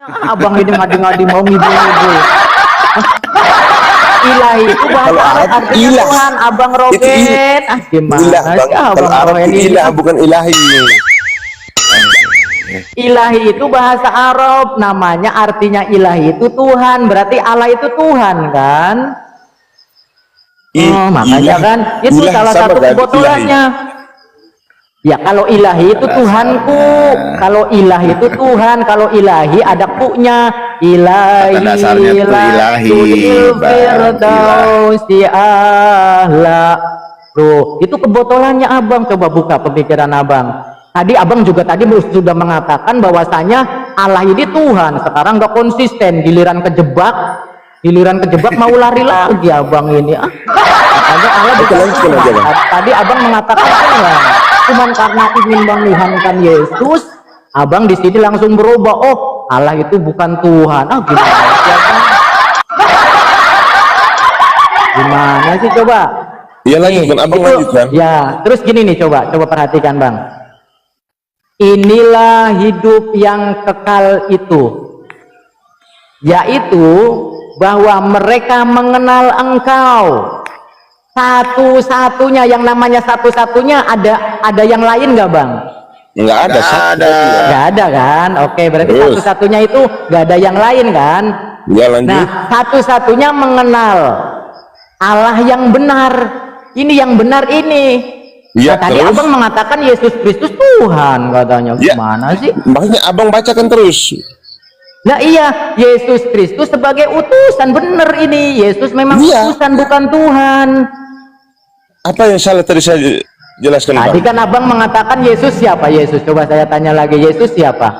Abang ini ngadi-ngadi mau ngibul-ngibul. Ilahi itu bahasa Arab artinya ilah. Tuhan, Abang Rogen. Gimana Ilah, Bang. sih Kalau Abang Arab Rogen itu ini? ilah, bukan ilahi. Ilahi itu bahasa Arab, namanya artinya ilahi itu Tuhan, berarti Allah itu Tuhan kan? Makanya Ilah, kan itu ilah salah sama satu kan kebodolannya. Ya kalau ilahi itu Tuhanku, kalau ilahi itu Tuhan, kalau ilahi ada ku-nya. Ilahi Kata dasarnya itu ilahi, firdausi ahla. Loh, itu kebodolannya Abang, coba buka pemikiran Abang. Tadi Abang juga tadi sudah mengatakan bahwasanya Allah ini Tuhan, sekarang nggak konsisten, giliran kejebak mau lari lagi Abang ini. Makanya Allah bukan Tuhan. Tadi Abang mengatakan Tuhan, cuman karena ingin menuhankan Yesus, Abang di sini langsung berubah. Oh, Allah itu bukan Tuhan. Gimana sih Abang? Gimana sih coba? Iya lanjutkan, Abang lanjutkan. Ya, terus gini nih, coba perhatikan Bang. Inilah hidup yang kekal itu, yaitu bahwa mereka mengenal Engkau satu-satunya. Yang namanya satu-satunya ada yang lain nggak Bang? Nggak ada, Nggak ada kan? Oke, berarti satu-satunya itu nggak ada yang lain kan? Ya, lanjut. Nah, satu-satunya mengenal Allah yang benar. Ini yang benar ini. Ya, Nah, tadi Abang mengatakan Yesus Kristus Tuhan katanya. Gimana sih? Makanya Abang bacakan terus. Nah iya, Yesus Kristus sebagai utusan, bener ini. Yesus memang utusan, bukan Tuhan. Apa yang salah tadi saya jelaskan, Tadi Bang? kan Abang mengatakan Yesus siapa? Yesus, coba saya tanya lagi, Yesus siapa?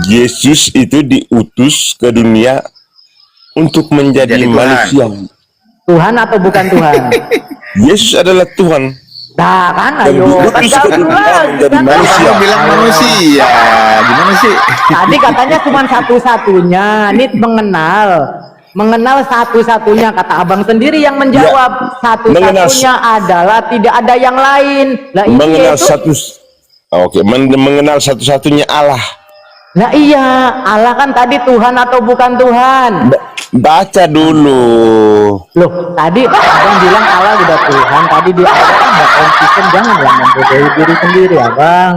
Yesus itu diutus ke dunia untuk menjadi manusia. Tuhan atau bukan Tuhan? Yesus adalah Tuhan. Nah kan, ayo kan jauh lagi kan. Manusia. Bilang manusia, gimana sih? Tadi katanya cuma satu-satunya. Ini mengenal satu-satunya, kata Abang sendiri yang menjawab. Satu-satunya adalah tidak ada yang lain. Lah Mengenal itu mengenal satu-satunya Allah. Nah iya, Allah kan tadi Tuhan atau bukan Tuhan? Baca dulu. Loh, tadi Abang bilang Allah udah Tuhan, tadi dia kan nggak konsisten, jangan membodohi diri sendiri Abang.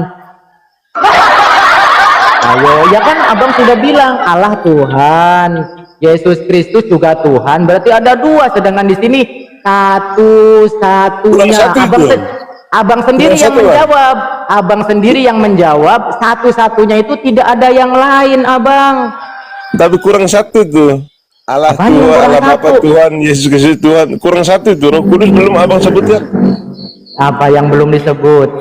Ayo, ya kan Abang sudah bilang Allah Tuhan, Yesus Kristus juga Tuhan, berarti ada dua, sedangkan di sini satu-satunya. Abang sendiri yang menjawab. Abang sendiri yang menjawab satu-satunya itu tidak ada yang lain, Abang. Tapi kurang satu tuh. Allah Tuhan, Allah Bapa Tuhan, Yesus Kristus Tuhan. Kurang satu tuh. Roh Kudus belum Abang sebutkan. Apa yang belum disebut?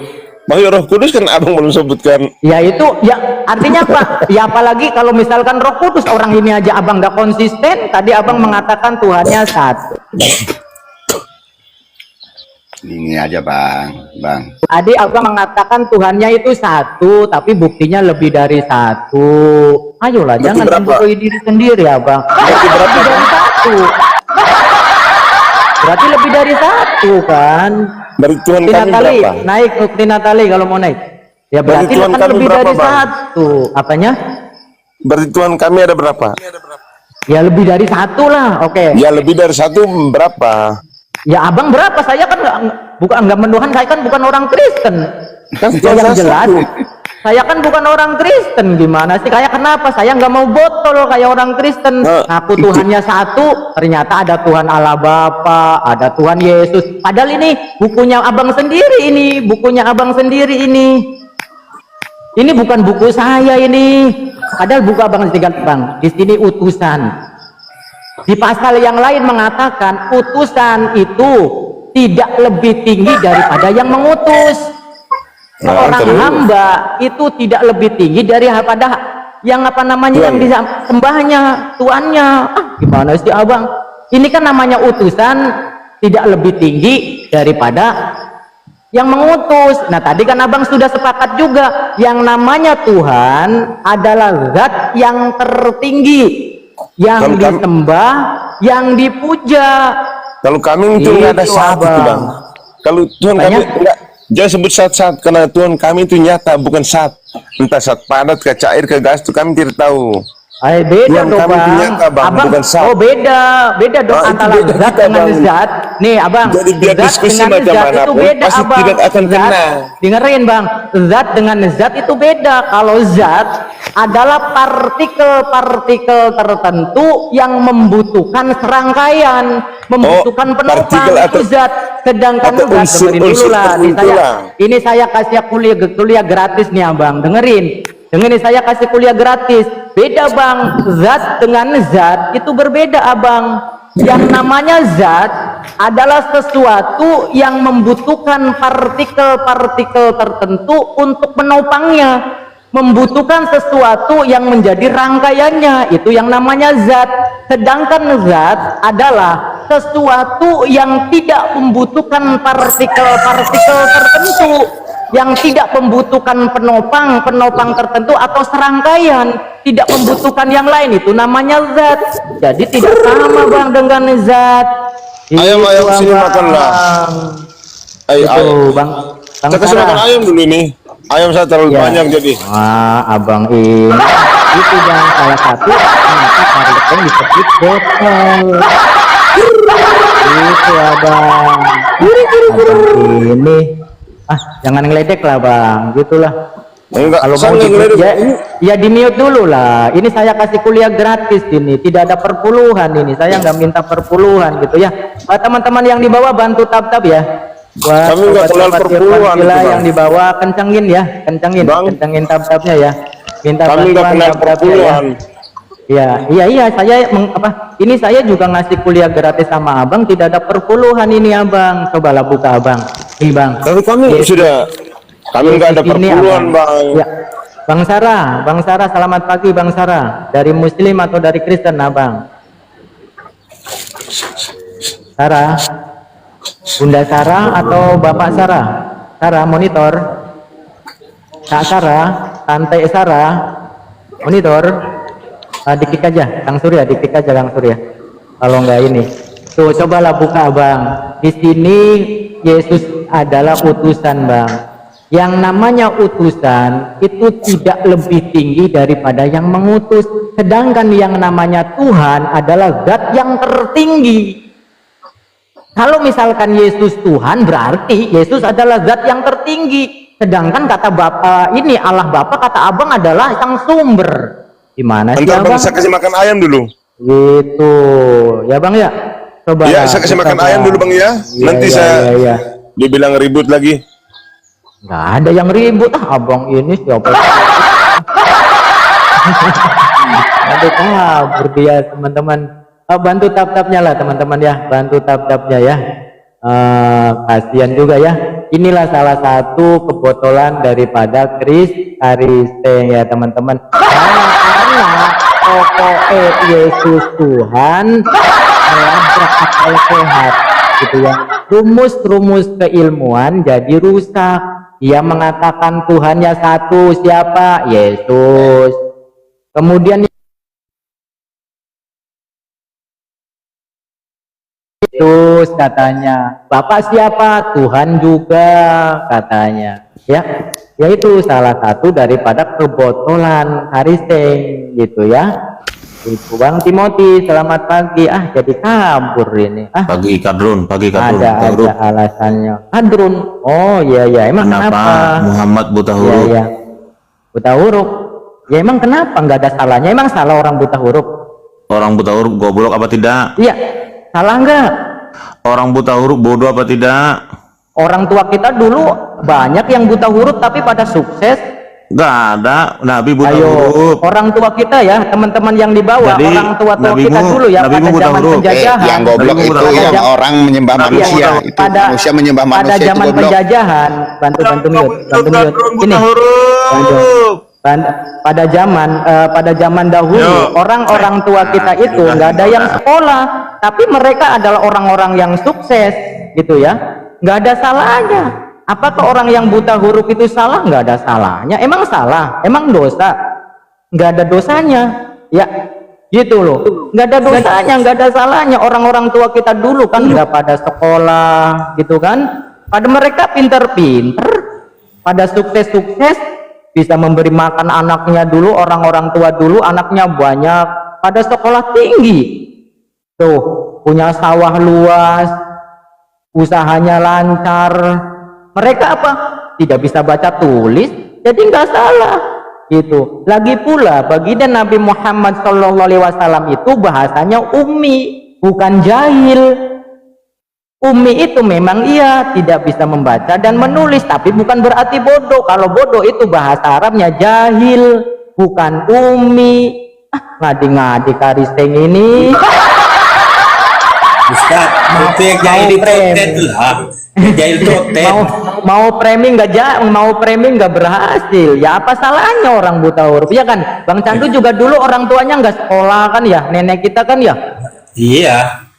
Makanya Roh Kudus kan Abang belum sebutkan. Ya itu, ya artinya apa? Ya apalagi kalau misalkan Roh Kudus, orang ini aja Abang nggak konsisten. Tadi Abang mengatakan Tuhannya satu. Ini aja Bang. Tadi Abang mengatakan Tuhannya itu satu, tapi buktinya lebih dari satu. Ayolah, jangan membodohi diri sendiri, Abang. Lebih dari satu. Berarti lebih dari satu kan? Berarti Tuhan kami berapa? Naik Ukti Natali kalau mau naik. Ya berarti Tuhan kan kami lebih berapa, dari Bang? satu. Apanya? Berarti Tuhan kami ada berapa? Ya lebih dari satu lah. Oke. Ya lebih dari satu berapa? Ya Abang berapa? Saya kan nggak menuhan, saya kan bukan orang Kristen. Kan Yang jelas, saya kan bukan orang Kristen. Gimana sih? Kayak kenapa? Saya nggak mau botol kayak orang Kristen. Aku Tuhannya satu, ternyata ada Tuhan Allah Bapa, ada Tuhan Yesus. Padahal ini bukunya Abang sendiri ini, bukunya Abang sendiri ini. Ini bukan buku saya ini. Padahal buku Abang sendiri, Bang. Di sini utusan. Di pasal yang lain mengatakan utusan itu tidak lebih tinggi daripada yang mengutus. Seorang hamba itu tidak lebih tinggi daripada yang yang disembahnya, tuannya. Gimana sih Abang? Ini kan namanya utusan tidak lebih tinggi daripada yang mengutus. Nah tadi kan Abang sudah sepakat juga, yang namanya Tuhan adalah zat yang tertinggi, yang disembah, yang dipuja. Kalau kami itu nggak ada satu, Bang. Kalau Tuhan kami enggak, jangan sebut saat-saat, karena Tuhan kami itu nyata, bukan saat. Entah saat padat, ke cair, ke gas, itu kami tidak tahu. Beda Tuhan dong kami bang. punya Bang, Abang, bukan zat. oh beda dong Itu antara beda zat kita, dengan Bang. zat. Nih abang, Jadi biar zat diskusi dengan macam zat itu manapun, beda pasti abang. tidak akan Zat, kena. dengerin bang, zat dengan zat itu beda. Kalau zat adalah partikel-partikel tertentu yang membutuhkan serangkaian, membutuhkan penopang, partikel itu zat. Sedangkan atau zat, dengerin dulu unsur-unsur lah. tertentu lah. Ini saya kasih kuliah gratis nih abang, dengerin saya kasih kuliah gratis. Beda bang, zat dengan zat itu berbeda abang. Yang namanya zat adalah sesuatu yang membutuhkan partikel-partikel tertentu untuk menopangnya, membutuhkan sesuatu yang menjadi rangkaiannya, itu yang namanya zat. Sedangkan zat adalah sesuatu yang tidak membutuhkan partikel-partikel tertentu, yang tidak membutuhkan penopang tertentu atau serangkaian, tidak membutuhkan yang lain, itu namanya zat. Jadi tidak sama bang dengan zat. Ayam Itu, sini abang. makanlah. Itu bang Saya kasih Sarah. makan ayam dulu nih. Ayam saya terlalu Ya. banyak jadi. Wah, abang ini itu bang salah satu kenapa karyawan disebut botol. Itu abang. Abang ini jangan ngeledek lah bang, gitulah. Enggak, Kalau saya mau di ngeledek. ya di mute dulu lah. Ini saya kasih kuliah gratis ini, tidak ada perpuluhan ini. Saya nggak minta perpuluhan gitu ya. Teman-teman yang di bawah bantu tab ya. Buat Kami nggak kenal sobat-sobat perpuluhan Irfan itu, Villa Bang. yang di bawah kencengin ya, Bang. kencengin tab-tabnya ya. Minta Kami nggak bantuan kenal tab-tabnya ya. perpuluhan. Iya, saya ini saya juga ngasih kuliah gratis sama abang, tidak ada perpuluhan ini abang. Cobalah buka abang. Nih bang. Tapi kami sudah, kami nggak ada Ini, perpuluhan abang. bang. Ya. Bang Sarah, selamat pagi Bang Sarah. Dari Muslim atau dari Kristen abang? Sarah, Bunda Sarah atau Bapak Sarah? Sarah monitor. Kak Sarah, Tante Sarah, monitor. Diklik aja, Kang Surya, diklik aja Kang Surya. Kalau enggak ini, tuh cobalah buka bang. Di sini Yesus adalah utusan bang. Yang namanya utusan itu tidak lebih tinggi daripada yang mengutus. Sedangkan yang namanya Tuhan adalah zat yang tertinggi. Kalau misalkan Yesus Tuhan, berarti Yesus adalah zat yang tertinggi. Sedangkan kata Bapa ini Allah Bapa, kata abang adalah sang sumber. Gimana sih Bentar bang, abang? saya kasih makan ayam dulu. Gitu ya bang ya. Coba. Ya, saya kasih makan ayam dulu bang ya. Nanti saya dibilang ribut lagi. Nggak ada yang ribut abang ini siapa? Aduh kabur dia teman-teman. Bantu tab-tabnya lah teman-teman ya, bantu tab-tabnya ya. Kasihan juga ya. Inilah salah satu kebotolan daripada Kristen ya teman-teman. Karena pokoknya Yesus Tuhan berakal sehat gitu ya. Rumus-rumus keilmuan jadi rusak. Dia mengatakan Tuhannya satu, siapa? Yesus. Kemudian Yesus katanya, Bapak siapa? Tuhan juga katanya. Ya, yaitu salah satu daripada kebotolan Kristen gitu ya. Itu Bang Timothy, selamat pagi. Jadi kabur ini. Pagi Kadrun. Ada alasannya. Kadrun. Oh iya, emang kenapa? Muhammad buta huruf? Iya. Buta huruf. Ya emang kenapa? Nggak ada salahnya. Emang salah orang buta huruf? Orang buta huruf goblok apa tidak? Iya. Salah nggak? Orang buta huruf bodoh apa tidak? Orang tua kita dulu banyak yang buta huruf tapi pada sukses. Nggak ada Nabi buta Ayo, huruf. orang tua kita ya, teman-teman yang di bawah, Jadi, orang tua kita dulu ya, Nabimu pada buta zaman huruf. penjajahan. Yang goblok Nabi itu buta yang huruf. orang menyembah manusia. Itu manusia menyembah pada manusia itu zaman goblok. penjajahan, bantu mute. Ini, pada zaman dahulu, orang-orang tua kita itu nggak ada yang sekolah, tapi mereka adalah orang-orang yang sukses, gitu ya. Nggak ada salahnya. Apakah orang yang buta huruf itu salah? Nggak ada salahnya. Emang salah? Emang dosa? Nggak ada dosanya, ya gitu loh. Nggak ada dosanya, nggak ada salahnya. Orang-orang tua kita dulu kan nggak pada sekolah, gitu kan? Pada mereka pinter-pinter, pada sukses-sukses, bisa memberi makan anaknya dulu, orang-orang tua dulu, anaknya banyak, pada sekolah tinggi, tuh punya sawah luas, usahanya lancar. Mereka apa? Tidak bisa baca tulis, jadi nggak salah gitu. Lagi pula baginda Nabi Muhammad SAW itu bahasanya ummi, bukan jahil. Ummi itu memang iya tidak bisa membaca dan menulis, tapi bukan berarti bodoh. Kalau bodoh itu bahasa Arabnya jahil, bukan ummi. Ngadi-ngadi Karisteng ini. Ustaz, itu yang jahil protes lah. Jahil protes. Mau framing nggak berhasil. Ya apa salahnya orang buta huruf? Ya kan, Bang Candu juga dulu orang tuanya nggak sekolah kan ya, nenek kita kan ya.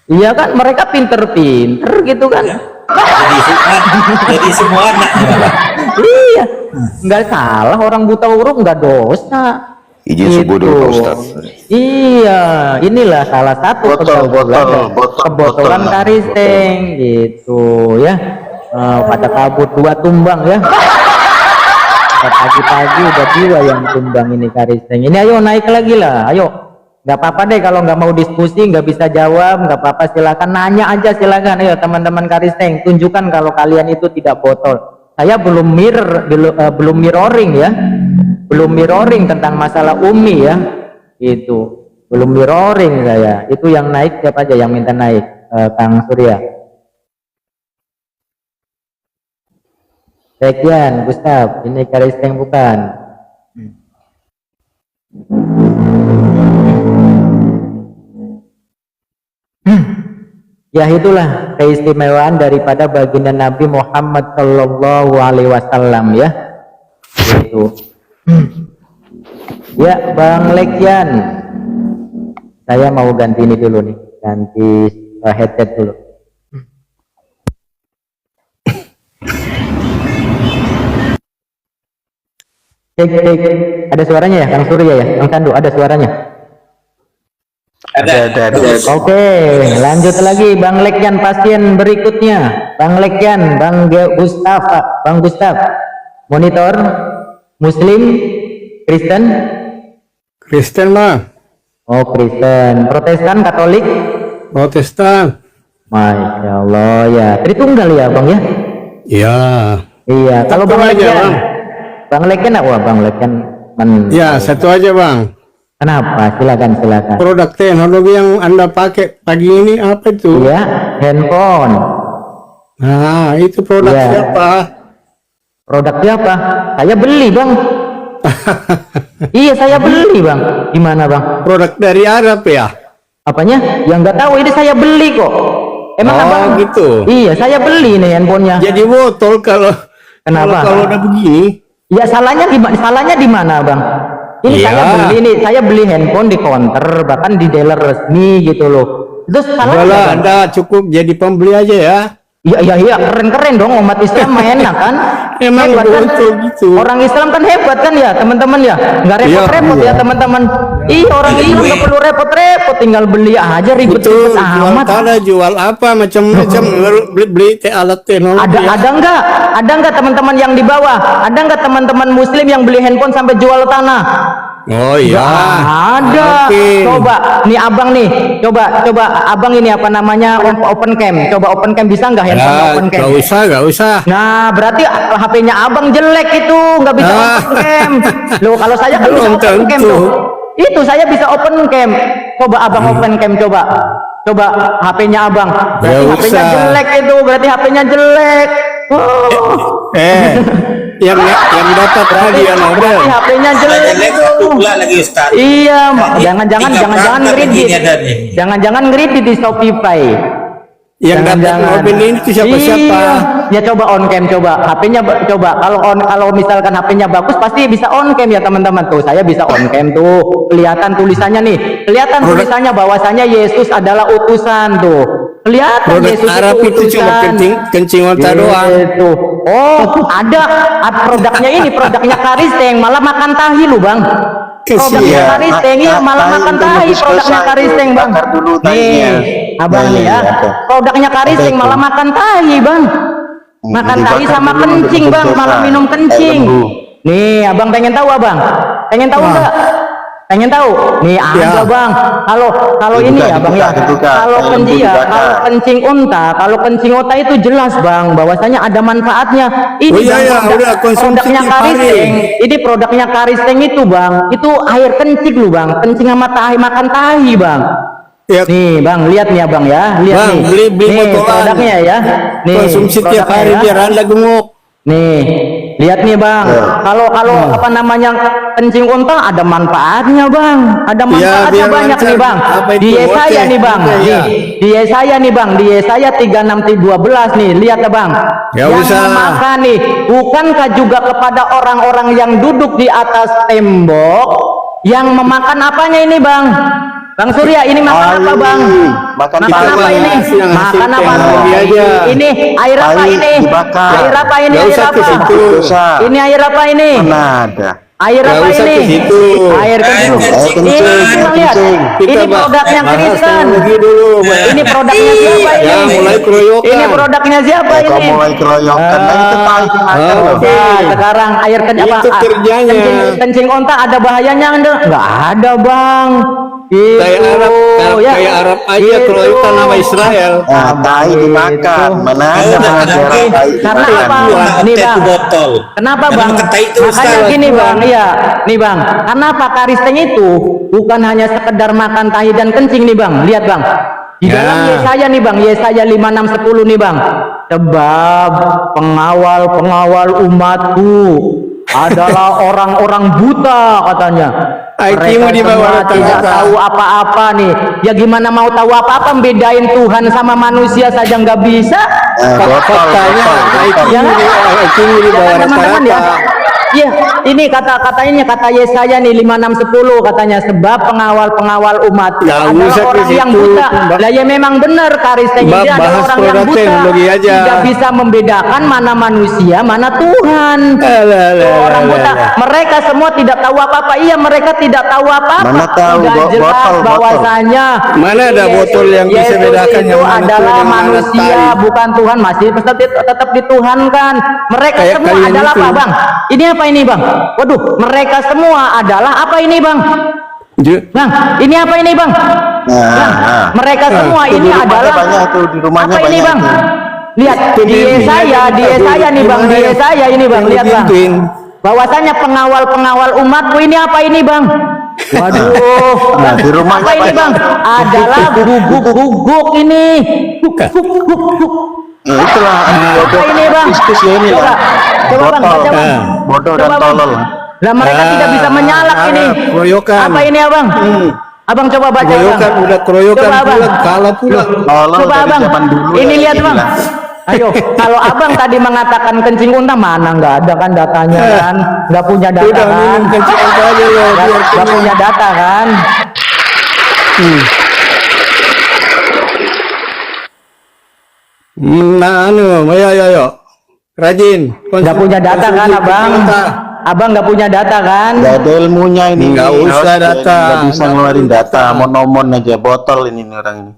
Iya kan, mereka pinter-pinter gitu kan. Jadi semua anaknya. Iya, nggak salah orang buta huruf, nggak dosa. Izin sebodoh Pak Ustaz. Iya, inilah salah satu kebodohan Karisteng gitu ya. Pada kabut 2 tumbang ya. Pagi-pagi udah 2 yang tumbang ini Karisteng. Ini ayo naik lagi lah, ayo. Nggak apa-apa deh kalau nggak mau diskusi, nggak bisa jawab, nggak apa-apa, silakan nanya aja, silakan. Ayo teman-teman Karisteng, tunjukkan kalau kalian itu tidak botol. Saya belum mirroring ya. Belum mirroring tentang masalah ummi ya, itu belum mirroring saya. Itu yang naik siapa aja yang minta naik? Kang Surya, Sekian, Gustaf, ini Karisteng bukan? Ya itulah keistimewaan daripada baginda Nabi Muhammad Shallallahu Alaihi Wasallam ya. Itu. Ya Bang Lekyan, saya mau ganti ini dulu nih, ganti headset dulu. Cek, ada suaranya ya Kang Surya ya, Kang Sandu ada suaranya? Ada. Oke, lanjut lagi Bang Lekyan, pasien berikutnya Bang Lekyan, Bang Gustaf, monitor. Muslim, Kristen mah. Oh Kristen, Protestan, Katolik, Protestan. Masya Allah ya, Tritunggal ya Bang ya? Iya. Kalau Bang Lekyan, Bang Lekyan, Ya satu aja Bang. Kenapa? Silakan. Produk teknologi yang Anda pakai pagi ini apa itu? Iya, handphone. Nah itu produk siapa? Produknya apa? Saya beli Bang. Iya saya beli Bang. Gimana Bang? Produk dari Arab ya? Apanya? Yang nggak tahu, ini saya beli kok. Emang Abang? Gitu. Iya saya beli nih handphonenya. Jadi botol kalau udah begini. Ya salahnya di mana Bang? Ini saya beli handphone di counter, bahkan di dealer resmi gitu loh. Terus salahnya Anda cukup jadi pembeli aja ya. Iya, keren dong, umat Islam mah enak kan? Emang hebat kan? gitu. Orang Islam kan hebat kan ya teman-teman ya, nggak repot-repot ya teman-teman. Iya, orang Islam nggak perlu repot-repot, tinggal beli aja, ribet-ribet amat. Jual apa macam-macam, beli alat teknologi. Ada nggak teman-teman yang di bawah? Ada nggak teman-teman Muslim yang beli handphone sampai jual tanah? Oh iya. Ada. Coba nih abang nih, coba abang ini apa namanya, open cam. Coba open cam, bisa nggak handphone open cam? Gak usah. Nah berarti HP-nya abang jelek itu, nggak bisa open cam. Loh kalau saya kan bisa open cam tuh. Itu saya bisa open cam. Coba abang open cam, coba HP-nya abang. Berarti HP-nya jelek itu, berarti HP-nya jelek. Yang dapat hadiah Nobel. HP-nya jelek itu. Lagi Ustaz. Iya, jangan ngredit. Jangan ngredit di Shopify. Yang dapat Nobel ini siapa? Ya coba on cam, coba HP-nya coba. Kalau misalkan HP-nya bagus pasti bisa on cam ya teman-teman. Tuh saya bisa on cam tuh. Kelihatan tulisannya nih. Kelihatan tulisannya bahwasanya Yesus adalah utusan tuh. Kelihatan produk Yesus Arab itu cuma kencing otak doang. Oh, ada produknya ini, produknya Karisteng malah makan tahi lu Bang. Produknya Karisteng ya malah makan tahi, produknya Karisteng Bang. Nih, abang nih ya. Produknya Karisteng malah makan tahi Bang. Makan tahi sama kencing Bang, malah minum kencing. Nih, abang pengen tahu abang? Pengen tahu enggak? Pengen tahu? Nih ada bang. Kalau ini ya bang ya. Kalau kencing ya, kalau kencing unta, itu jelas bang, bahwasanya ada manfaatnya. Ini Oh, iya, bang, iya, udah konsumsi produknya tiap hari. Karisteng. Ini produknya Karisteng itu bang. Itu air kencing lu bang. Kencing sama tahi, makan tahi bang. Ya, Nih bang, lihat nih abang ya. Lihat Bang, nih. beli Nih botolan. produknya ya. Nih konsumsi tiap produknya hari ya. biar Anda gemuk. Nih, lihat nih bang. Kalau apa namanya kencing unta ada manfaatnya bang. Ada manfaatnya biar banyak lancar. nih bang. Apa itu? Di Yesaya Oke, nih bang. oke, ya. Di Yesaya nih bang. Di Yesaya 36:12 nih. Lihat ya bang. Ya yang usah. memakan nih. Bukankah juga kepada orang-orang yang duduk di atas tembok yang memakan apanya ini bang? Bang Surya, ini makan apa bang? Makan Makan tahi. apa ini? Yang hasil Makan apa? teknologi aja. Ini air apa Tahi ini? dibakar. Air apa ini? Nggak Air usah ke apa? situ. Dosa. Ini air apa ini? Mana ada? Air Nggak apa usah ini? ke situ. Air kencing. kencing. Ini Air lihat. kencing. Ini produknya bahas Kristen. teknologi dulu. Ini produknya siapa ini? Ya, mulai keroyokan. Ini produknya siapa Ya, kau ini? mulai keroyokan. Nah, itu tahi dimakan loh. Oke, sekarang air kencing apa? Itu kerjanya. Kencing onta ada bahayanya enggak? Enggak ada, Bang. Gitu. Kayak Arab aja Gitu. keroyokan nama Israel. Nah, tahi dimakan. Mana ada pengajaran tahi Karena dimakan. apa? Nih bang, botol. kenapa Karena bang? kata itu, Makanya Ustaz. gini bang, iya, nih bang. Kenapa Karisteng itu bukan hanya sekedar makan tahi dan kencing nih bang? Lihat bang, di Ya. dalam Yesaya nih bang, Yesaya 56:10 nih bang. Sebab pengawal umatku adalah orang-orang buta katanya. IQ-mu di bawah Semua tidak rata-rata. tahu apa-apa nih. Ya gimana mau tahu apa-apa? Bedain Tuhan sama manusia saja nggak bisa. Botol, Faktanya botol. IQ-mu di bawah Teman-teman ya. rata-rata. Iya, ini kata Yesaya nih 56:10 katanya, sebab pengawal umat Nggak adalah usah ke orang yang situ, buta. Mbak. Lah ya memang benar Karisteng ini adalah Bahas orang yang produk buta. teknologi aja. Tidak bisa membedakan mana manusia, mana Tuhan. Tuh, orang buta. Mereka semua tidak tahu apa-apa. Iya, mereka tidak tahu apa-apa. Mana tahu, Tidak jelas botol. bahwasanya Mana ada botol yang bisa Yesus bedakan itu yang mana adalah Tuhan, yang mana manusia, tai. bukan Tuhan, masih tetap dituhankan. Mereka Kayak semua kalian adalah itu. apa, Bang? Ini apa ini, Bang? Waduh, mereka semua adalah apa ini, Bang? Bang, ini apa ini, Bang? Bang, mereka semua Itu ini di rumahnya adalah banyak tuh, di rumahnya apa ini, banyak Bang? tuh. Lihat di Yesaya nih, Bang. Di Yesaya ini, Bang. Lihat, Bang. Bahwasanya pengawal umatku ini apa ini, Bang? Waduh. Nah, di rumahnya apa ini, banyak. Bang? Adalah guguk ini. Nah, itulah Apa ini, Bang? Kristus ya ini Coba, lah. coba, Bang, Botol. baca, Bang. Bodoh Coba, dan Bang. tolol. Lah mereka tidak bisa menyalak ini. keroyokan. Apa ini, Abang? Abang coba baca, Bang. Keroyokan, udah keroyokan Coba, Abang. pula, kalah pula. Tolol Coba, dari Abang. zaman dulu Ini ya, lihat, Bang. inilah. Ayo, kalau Abang tadi mengatakan kencing unta, mana nggak ada kan datanya kan? Nggak punya data Udah kan? minum kencing unta aja lo, biar Nggak kenyang. punya data kan? Nah, ayo. Rajin. Nggak punya data kan, Konsumsi Abang? kencing unta. Abang nggak punya data kan? Nggak ada ilmunya ini. Nggak usah Host, data. nggak bisa Nggak ngeluarin perlu data. data. Monomon aja botol ini nih orang ini.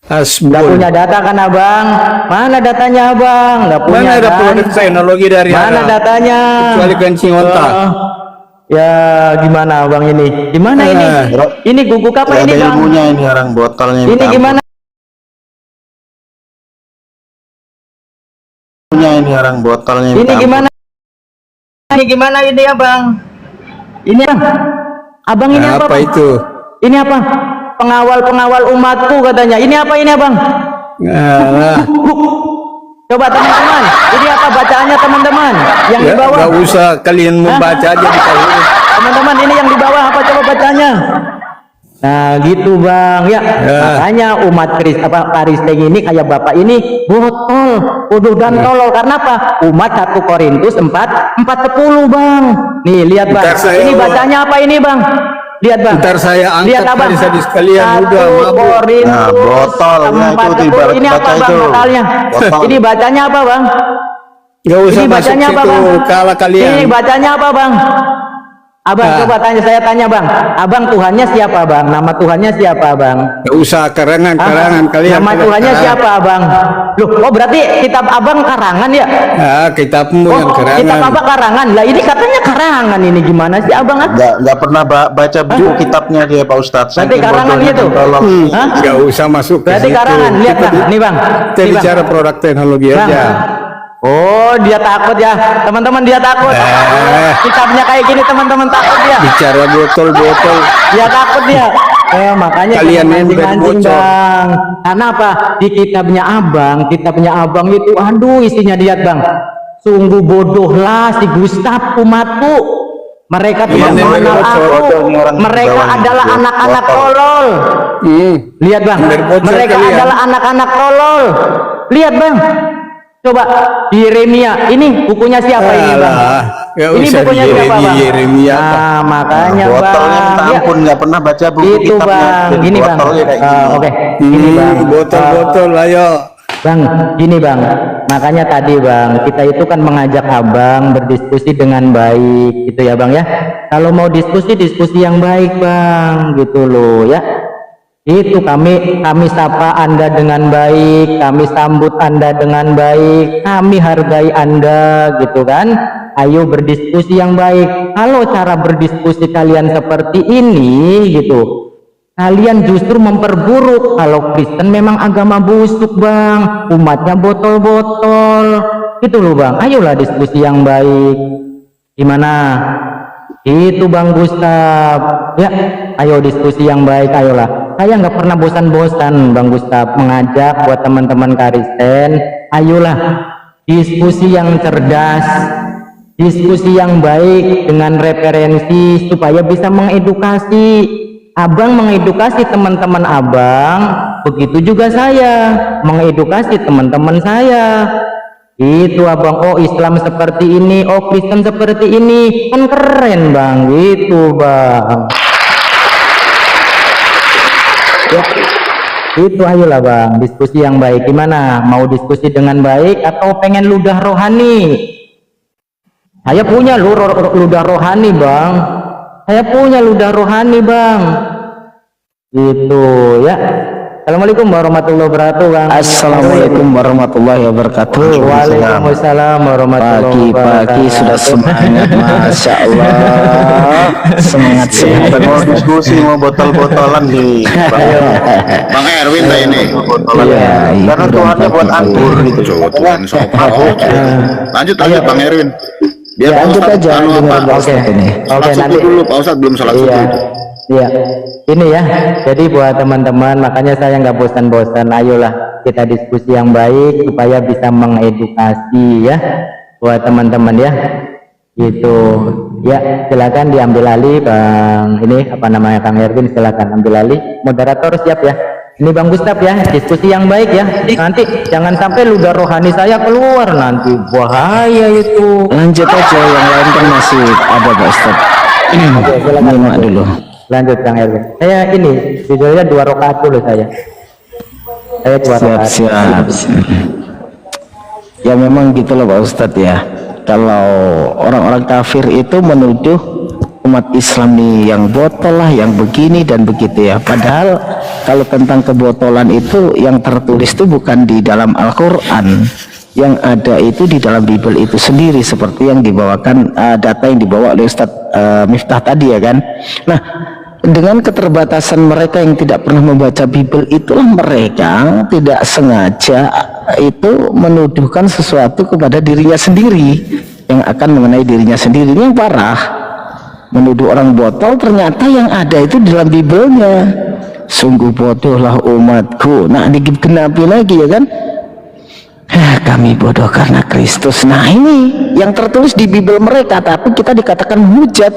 Nggak Asbun. punya data kan, Abang? Mana datanya, Abang? Nggak punya Mana ada kan? produk teknologi dari Mana Arab? datanya? Kecuali kencing unta. Ya gimana, Bang ini? Gimana ini? Ini guguk apa Nggak ini, ada Bang? ilmunya ini orang botolnya. Ini minta gimana? ilmunya ini orang botolnya. Ini minta ampun. gimana? Ini gimana ini, Abang? Ini, Bang. Abang ini apa, Apa Bang? itu? Ini apa? Pengawal umatku katanya. Ini apa ini, Abang? Nah, Coba teman-teman. Ini apa bacaannya, teman-teman? Yang di ya, bawah. nggak usah kalian membaca aja di bawah. Teman-teman, ini yang di bawah apa, coba bacanya? Nah, gitu, Bang. Ya, makanya umat Karisteng ini kayak Bapak ini botol, bodoh dan tolol. Karena apa? Umat 1 Korintus 4:10, Bang. Nih, lihat, Bang. Ntar saya- Ini bacanya apa ini, Bang? Lihat, Bang. Ntar saya angkat Lihat, Abang. hadis-hadis sekalian, 1 udah mabuk. Korintus Nah, botolnya itu 4:10. ibarat Ini apa, baca Bang, itu. totalnya? Botol. Ini bacanya apa, Bang? Nggak usah Ini masuk bacanya apa, situ, Bang? kalah kalian. Ini bacanya apa, Bang? Abang coba saya tanya bang, abang Tuhannya siapa bang? Nama Tuhannya siapa bang? Gak usah karangan kalian. Nama Tuhannya siapa abang? Loh, oh berarti kitab abang karangan ya? Ah, kitabmu yang karangan. Kitab abang karangan. Lah ini katanya karangan ini gimana sih abang? Nggak pernah baca buku kitabnya dia Pak Ustadz. Berarti karangan gitu? Hah? Gak usah masuk ke Berarti situ. karangan. Lihat bang, nih bang. Kita Nih, Bang. bicara produk teknologi Bang. aja. Oh dia takut ya, teman-teman dia takut. Kitabnya kayak gini teman-teman takut dia. Bicara botol-botol. Dia takut dia. Makanya Kalian jangan yang mancing-mancing bocor. bang. Karena apa? Di kitabnya abang itu, aduh isinya lihat bang. Sungguh bodohlah si Gustaf umatku. Mereka tidak Iya, mengenal bocor. aku. Ini orang Mereka bawahnya adalah bocor. anak-anak tolol. Lihat bang, Bener bocor mereka kalian. adalah anak-anak tolol. Lihat bang. Coba di Yeremia, ini bukunya siapa ini bang? Gak Ini usah bukunya di siapa bang? Yeremia apa. Nah makanya Botolnya bang, minta ya, ampun, nggak pernah baca buku itu kitabnya. bang, Jadi gini bang. botolnya kayak gini. Oke, gini bang. Botol-botol ayo. Bang, gini bang. Makanya tadi bang, kita itu kan mengajak abang berdiskusi dengan baik, gitu ya bang ya. Kalau mau diskusi yang baik bang, gitu loh ya. Itu kami sapa Anda dengan baik, kami sambut Anda dengan baik, kami hargai Anda gitu kan. Ayo berdiskusi yang baik. Kalau cara berdiskusi kalian seperti ini gitu, kalian justru memperburuk. Kalau Kristen memang agama busuk bang, umatnya botol-botol gitu loh bang. Ayolah diskusi yang baik. Gimana? Itu Bang Gustaf ya, ayo diskusi yang baik, ayolah. Saya nggak pernah bosan-bosan Bang Gustaf mengajak buat teman-teman Kristen, ayolah diskusi yang cerdas, diskusi yang baik dengan referensi supaya bisa mengedukasi. Abang mengedukasi teman-teman abang, begitu juga saya mengedukasi teman-teman saya. Itu abang, oh Islam seperti ini, oh Kristen seperti ini, kan keren bang, gitu bang ya, itu ayolah bang, diskusi yang baik. Gimana, mau diskusi dengan baik atau pengen ludah rohani? Saya punya ludah rohani bang, saya punya ludah rohani bang, gitu ya. Assalamualaikum warahmatullahi wabarakatuh bang. Assalamualaikum warahmatullahi wabarakatuh. Waalaikumsalam warahmatullahi wabarakatuh. Pagi-pagi sudah semangat, masya Allah. Semangat. Mau diskusi, mau botol-botolan di Bang Erwin lah ini. botolan. Iya, Karena itu Tuhannya buat anggur gitu. Tuhan sopan. Lanjut Bang Erwin. Biar Ya, Pak lanjut Ustadz aja anu dengan apa? Pak Ustadz ini. Oke, Salat nanti subuh dulu Pak Ustadz, belum salat subuh itu. Iya, ini ya. Jadi buat teman-teman, makanya saya nggak bosan-bosan. Ayolah kita diskusi yang baik supaya bisa mengedukasi ya, buat teman-teman ya. Gitu. Ya, silakan diambil alih bang. Ini apa namanya Kang Erwin? Silakan ambil alih. Moderator siap ya. Ini Bang Gustaf ya, diskusi yang baik ya. Nanti jangan sampai ludah rohani saya keluar nanti, bahaya itu. Lanjut aja, yang lain kan masih ada Pak Ustaz. Ini nyimak dulu. Lanjut Kang Erwin. Saya ini judulnya 2 rakaat dulu saya. Saya 2 rakaat. Siap. Ya memang gitulah Pak Ustadz ya. Kalau orang-orang kafir itu menuduh umat Islam nih yang botol lah, yang begini dan begitu ya. Padahal kalau tentang kebotolan itu yang tertulis itu bukan di dalam Al-Quran, yang ada itu di dalam Bible itu sendiri, seperti yang dibawakan data yang dibawa oleh Ustadz Miftah tadi ya kan. Nah, dengan keterbatasan mereka yang tidak pernah membaca Bible, itulah mereka tidak sengaja itu menuduhkan sesuatu kepada dirinya sendiri yang akan mengenai dirinya sendiri. Ini yang parah, menuduh orang botol, ternyata yang ada itu dalam Biblenya. Sungguh bodohlah umatku. Nah, digenapi lagi ya kan, kami bodoh karena Kristus. Nah, ini yang tertulis di Bible mereka, tapi kita dikatakan hujat,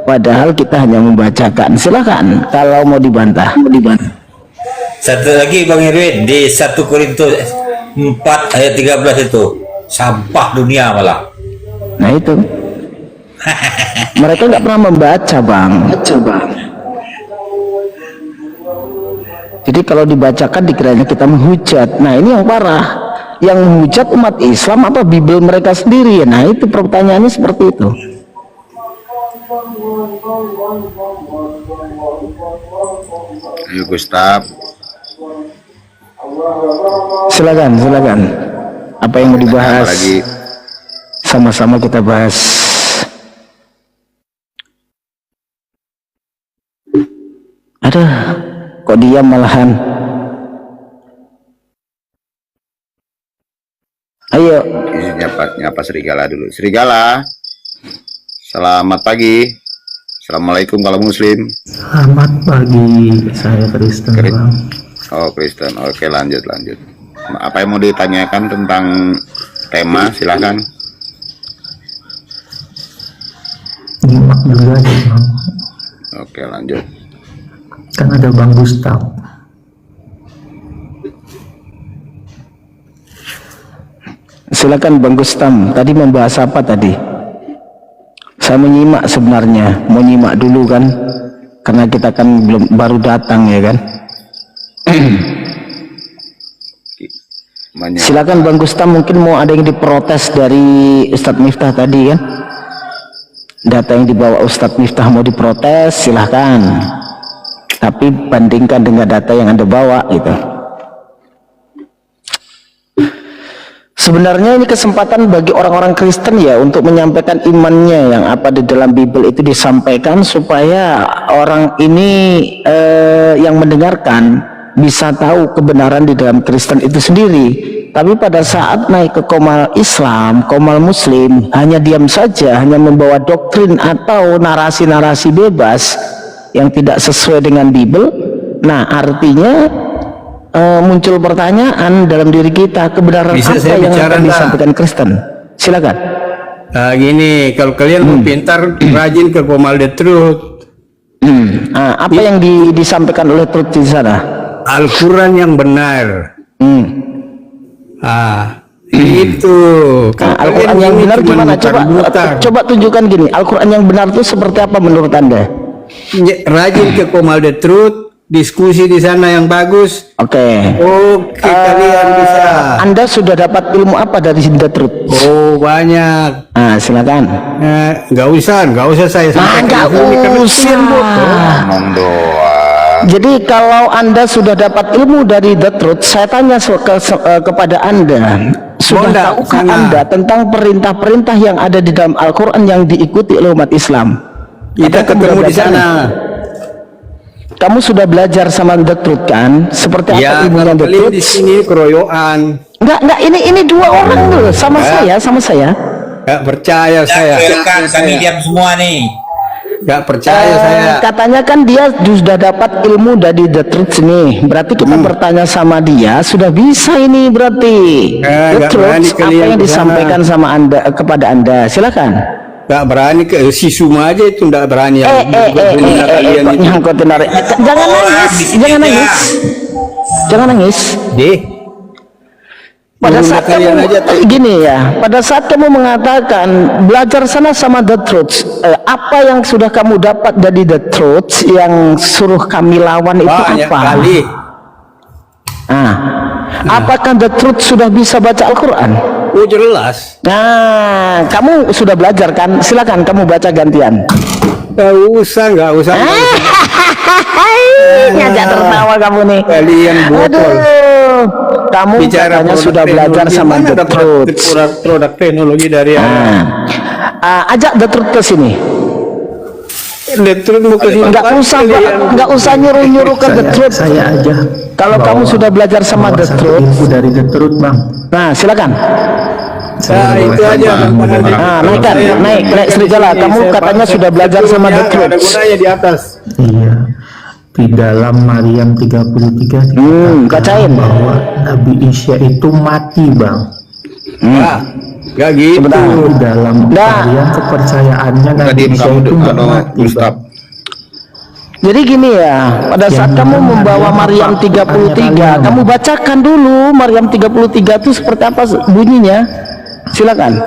padahal kita hanya membacakan. Silakan kalau mau dibantah. Satu lagi Bang Erwin, di 1 Korintus 4 ayat 13 itu sampah dunia malah. Nah itu mereka nggak pernah membaca bang. Jadi kalau dibacakan dikiranya kita menghujat. Nah ini yang parah, yang menghujat umat Islam apa Bible mereka sendiri. Nah itu pertanyaannya seperti itu. Ayo Gustaf. Silakan, silakan. Apa yang mau dibahas? Lagi Sama-sama kita bahas. Aduh, kok diam malahan? Ayo. nyapa serigala dulu. Serigala. Selamat pagi. Assalamualaikum kalau muslim. Selamat pagi, saya Kristen Bang. Oh Kristen. Oke, lanjut. Apa yang mau ditanyakan tentang tema? Silahkan. Nyimak juga aja Bang. Oke, lanjut. Kan ada Bang Gustaf. Silakan Bang Gustam. Tadi membahas apa tadi? Saya menyimak sebenarnya, mau nyimak dulu kan, karena kita kan baru datang ya kan. Silakan Bang Gustam, mungkin mau ada yang diprotes dari Ustadz Miftah tadi kan. Data yang dibawa Ustadz Miftah mau diprotes, silahkan. Tapi bandingkan dengan data yang Anda bawa gitu. Sebenarnya ini kesempatan bagi orang-orang Kristen ya untuk menyampaikan imannya yang apa di dalam Bible itu disampaikan supaya orang ini yang mendengarkan bisa tahu kebenaran di dalam Kristen itu sendiri. Tapi pada saat naik ke komal Islam, komal Muslim, hanya diam saja, hanya membawa doktrin atau narasi-narasi bebas yang tidak sesuai dengan Bible. Nah, artinya muncul pertanyaan dalam diri kita, kebenaran Bisa apa saya yang bicara, akan Nak? disampaikan Kristen? Silakan. Gini, kalau kalian mau pintar, rajin ke Komal the Truth. Apa yang disampaikan oleh Truth di sana? Al-Quran yang benar. Itu. Kalau Al-Quran kalian yang ini benar cuma gimana? mutar-mutar. Coba tunjukkan gini. Al-Quran yang benar itu seperti apa menurut Anda? Rajin ke Komal the Truth, diskusi di sana yang bagus. Oke. Kalian bisa. Anda sudah dapat ilmu apa dari The Truth? Oh, banyak. Silakan. Nggak usah saya sampaikan. Nggak di sini, karena usah. kalian bodoh. Ngomong doang. Jadi kalau Anda sudah dapat ilmu dari The Truth, saya tanya kepada Anda, sudah Bonda, tahukah sana. Anda tentang perintah-perintah yang ada di dalam Al-Quran yang diikuti oleh umat Islam? Kita Apakah ketemu sudah di sana. Kamu sudah belajar sama The Truth kan? Seperti apa Ya, ilmunya kalau The kalian Truth? di sini keroyokan. Enggak, ini dua orang dulu, sama saya. Nggak percaya saya. Kami diam semua nih. Nggak percaya saya. Katanya kan dia sudah dapat ilmu dari The Truth nih. Berarti kita bertanya sama dia, sudah bisa ini berarti. The nggak Truth, berani apa kalian yang ke sana. disampaikan sama Anda kepada Anda? Silakan. Nggak berani ke si Suma aja itu nggak berani. Kalian Kok itu. nyangkutin orang. Jangan nangis, jangan nangis. Jangan nangis. Deh. Pada Menurut saat kalian kamu aja tuh. gini ya, pada saat kamu mengatakan belajar sana sama The Truth, apa yang sudah kamu dapat dari The Truth yang suruh kami lawan itu Banyak apa? kali. Apakah The Truth sudah bisa baca Al-Quran? Oh, jelas. Nah, kamu sudah belajar kan? Silakan kamu baca gantian. Nggak usah. Ngajak tertawa kamu nih. Kalian botol. Aduh, kamu Bicara katanya produk sudah belajar teknologi, sama mana The ada Truth. produk teknologi dari Ajak The Truth ke sini. Elektron mau ke sini. Nggak usah nyuruh ke The Truth. Saya aja. Kalau kamu sudah belajar sama The satu Truth, ilmu dari The Truth Bang. nah silakan. Nah, itu aja. Naik serigala. Kamu katanya sudah belajar sama The Ada Truth. gunanya di atas. Iya. Di dalam Maryam 33 dikatakan bacain. bahwa Nabi Isa itu mati Bang. Nggak gitu. Sebentar. Di dalam Maryam kepercayaannya Nabi Tadi Isa kamu itu nggak mati Gustaf. Bang. Jadi gini ya, pada saat kamu membawa Maryam 33, kamu bacakan dulu Maryam 33 itu seperti apa bunyinya. Silakan.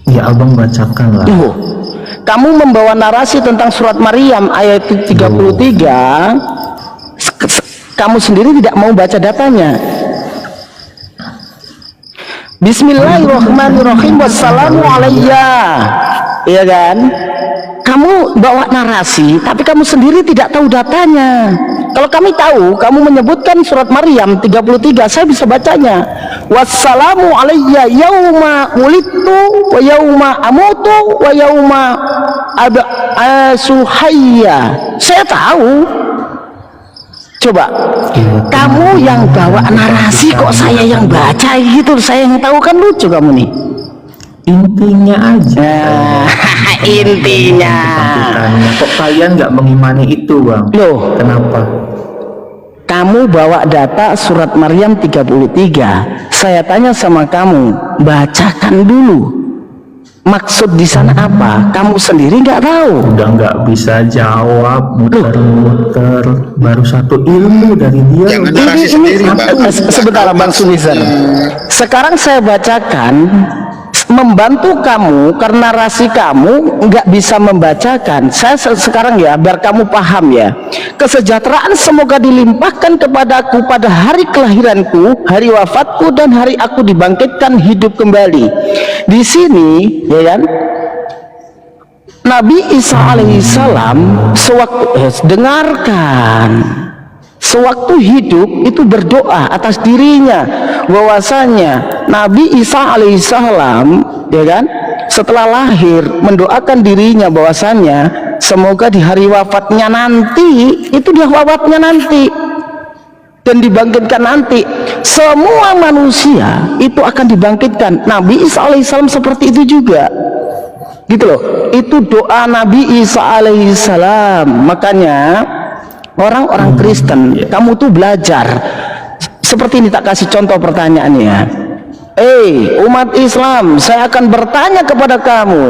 Ya Abang bacakan lah. Kamu membawa narasi tentang surat Maryam ayat 33, kamu sendiri tidak mau baca datanya. Bismillahirrahmanirrahim. Wassalamu alayya iya kan? Kamu bawa narasi, tapi kamu sendiri tidak tahu datanya. Kalau kami tahu, kamu menyebutkan surat Maryam 33, saya bisa bacanya. Wassalamu alayya yauma wulidtu wa yauma amutu wa yauma suhayya. Saya tahu. Coba, kamu yang bawa narasi kok saya yang baca gitu, saya yang tahu, kan lucu kamu nih. Intinya aja. Intinya. Kok kalian nggak mengimani itu, Bang? Loh, Kenapa? kamu bawa data surat Maryam 33. Saya tanya sama kamu, bacakan dulu. Maksud di sana apa? Kamu sendiri nggak tahu. Udah nggak bisa jawab, muter-muter. Baru satu ilmu dari dia. Jangan narasi sendiri, Bang. Sebentar, Bang Sulisan. Sekarang saya bacakan, membantu kamu karena narasi kamu nggak bisa membacakan. Saya sekarang ya, biar kamu paham ya. Kesejahteraan semoga dilimpahkan kepadaku pada hari kelahiranku, hari wafatku, dan hari aku dibangkitkan hidup kembali. Di sini, ya kan, Nabi Isa alaihissalam dengarkan, sewaktu hidup itu berdoa atas dirinya, bahwasanya Nabi Isa alaihissalam, ya kan, setelah lahir mendoakan dirinya bahwasanya semoga di hari wafatnya nanti, itu dia wafatnya nanti dan dibangkitkan nanti, semua manusia itu akan dibangkitkan. Nabi Isa alaihissalam seperti itu juga, gitu loh. Itu doa Nabi Isa alaihissalam. Makanya orang-orang Kristen, kamu tuh belajar seperti ini. Tak kasih contoh pertanyaannya. Umat Islam, saya akan bertanya kepada kamu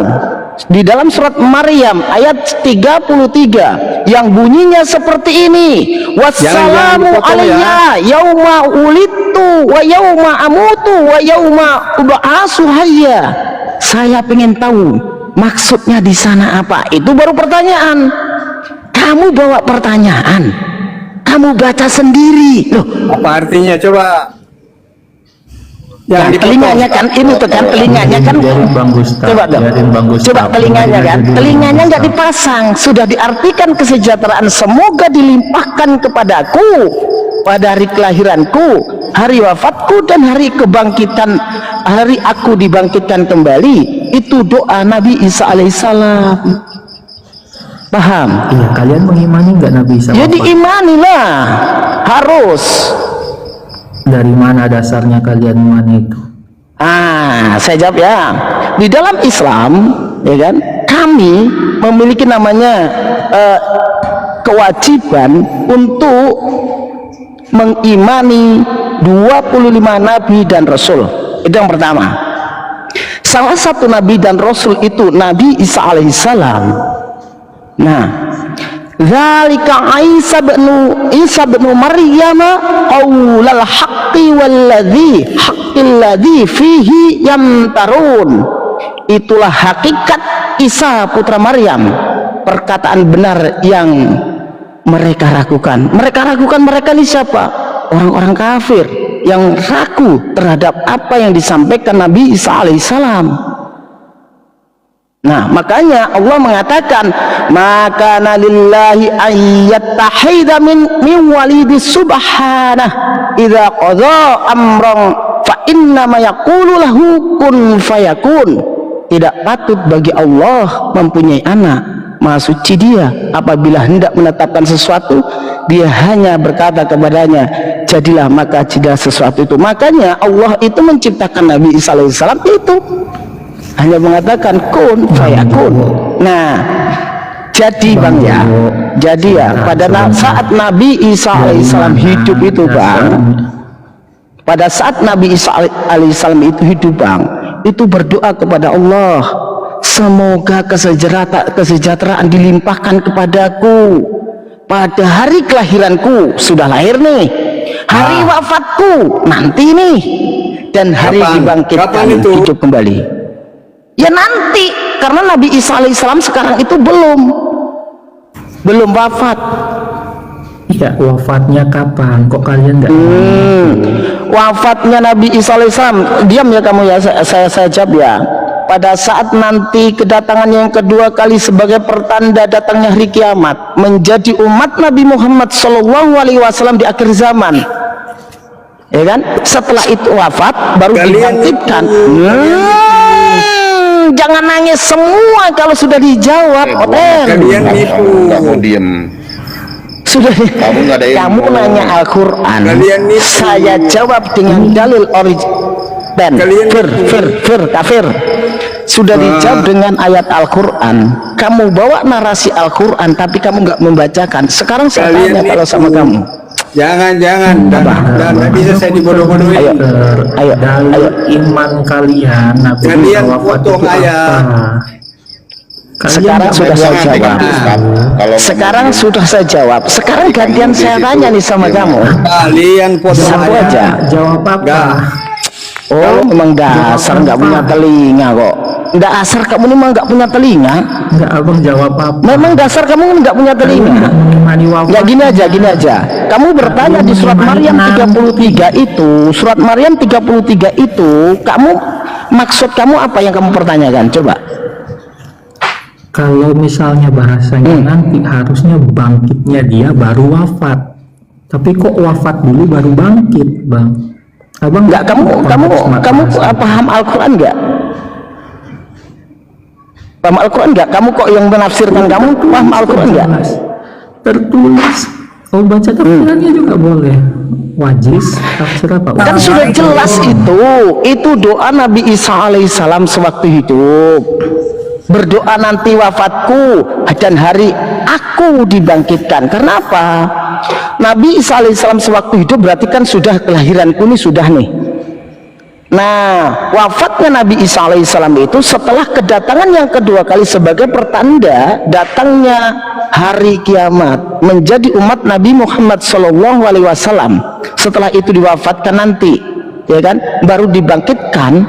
di dalam surat Maryam ayat 33 yang bunyinya seperti ini. Wassalamu alayya yauma ulidtu wa yauma amutu wa yauma ub'atsu hayya. Saya pengen tahu maksudnya di sana apa. Itu baru pertanyaan. Kamu bawa pertanyaan, kamu baca sendiri. Loh, Apa artinya? Coba. nah, telinganya kan ini tuh kan, telinganya kan. Biarin Bang Gustaf, Coba dong. biarin Bang Gustaf. Coba telinganya kan, Biarin dulu. telinganya nggak dipasang, sudah diartikan kesejahteraan semoga dilimpahkan kepadaku pada hari kelahiranku, hari wafatku, dan hari kebangkitan, hari aku dibangkitkan kembali. Itu doa Nabi Isa alaihissalam. Paham? Iya, kalian mengimani nggak Nabi Isa? Ya wafat? diimanilah, harus. Dari mana dasarnya kalian mengimani itu? Saya jawab ya. Di dalam Islam, ya kan, kami memiliki namanya kewajiban untuk mengimani 25 nabi dan rasul. Itu yang pertama. Salah satu nabi dan rasul itu Nabi Isa alaihissalam. Nah, zalika Isa bin Maryam qaulal haqqi walladzi fihi yamtarun. Itulah hakikat Isa putra Maryam, perkataan benar yang mereka ragukan. Mereka ragukan, mereka ini siapa? Orang-orang kafir yang ragu terhadap apa yang disampaikan Nabi Isa alaihissalam. Nah, makanya Allah mengatakan, maka lillahi ayyattahida min walidis subhanah idza qadha amran fa innama yaqulu lahu kun fayakun. Tidak patut bagi Allah mempunyai anak. Maha suci Dia, apabila hendak menetapkan sesuatu, Dia hanya berkata kepadanya, jadilah, maka jadilah sesuatu itu. Makanya Allah itu menciptakan Nabi Isa alaihissalam itu hanya mengatakan kun fayakun. Nah, jadi Bang ya, jadi ya, pada saat Nabi Isa alaihissalam hidup itu Bang, pada saat Nabi Isa alaihissalam itu hidup Bang, itu berdoa kepada Allah, semoga kesejahteraan dilimpahkan kepadaku pada hari kelahiranku, sudah lahir nih, hari wafatku nanti nih, dan hari dibangkitkan hidup kembali. Ya nanti, karena Nabi Isa alaihissalam sekarang itu belum wafat. Iya, wafatnya kapan? Kok kalian nggak? Wafatnya Nabi Isa alaihissalam, diam ya kamu ya, saya jawab ya. pada saat nanti kedatangan yang kedua kali sebagai pertanda datangnya hari kiamat, menjadi umat Nabi Muhammad SAW di akhir zaman, ya kan? Setelah itu wafat baru dibangkitkan. Jangan nangis semua kalau sudah dijawab. Kalian nipu. Nggak mau diem. Sudah. Kamu nggak ada ilmu. Kamu nanya Al-Quran, Kalian nipu. saya jawab dengan dalil original. Kafir. Sudah dijawab dengan ayat Al-Quran. Kamu bawa narasi Al-Quran tapi kamu nggak membacakan. Sekarang saya tanya kalau sama kamu, Jangan. Dan bisa saya dibodoh-bodohin. ayo. Dalil iman kalian Nabi Kalian wafat potong itu ayat. apa? Kalian Sekarang sudah saya jawab. Kalau Sekarang sudah saya jawab. Sekarang gantian saya tanya nih sama kamu. Kalian potong Satu ayat. aja. jawab apa? Enggak. Oh, memang dasar nggak punya telinga kok. Dasar kamu ini memang nggak punya telinga. Enggak, abang jawab apa? Memang dasar kamu nggak punya telinga. Mengimani wafat. Ya gini aja. Kamu bertanya di surat Maryam 33 itu, surat Maryam 33 itu, kamu maksud kamu apa yang kamu pertanyakan? Coba. Kalau misalnya bahasanya nanti harusnya bangkitnya dia baru wafat. Tapi kok wafat dulu baru bangkit, Bang? Abang Enggak, kamu paham Al-Quran enggak? Paham Al-Quran enggak? Kamu kok yang menafsirkan kamu paham Al-Quran enggak? Tertulis. Oh, baca tafsirannya juga boleh. Wajis, tafsir apa? Kan sudah jelas itu doa Nabi Isa alaihissalam sewaktu hidup. Berdoa nanti wafatku dan hari aku dibangkitkan. Karena apa? Nabi Isa alaihissalam sewaktu hidup berarti kan sudah kelahiranku ini sudah nih. Nah, wafatnya Nabi Isa alaihissalam itu setelah kedatangan yang kedua kali sebagai pertanda datangnya hari kiamat, menjadi umat Nabi Muhammad SAW. Setelah itu diwafatkan nanti, ya kan, baru dibangkitkan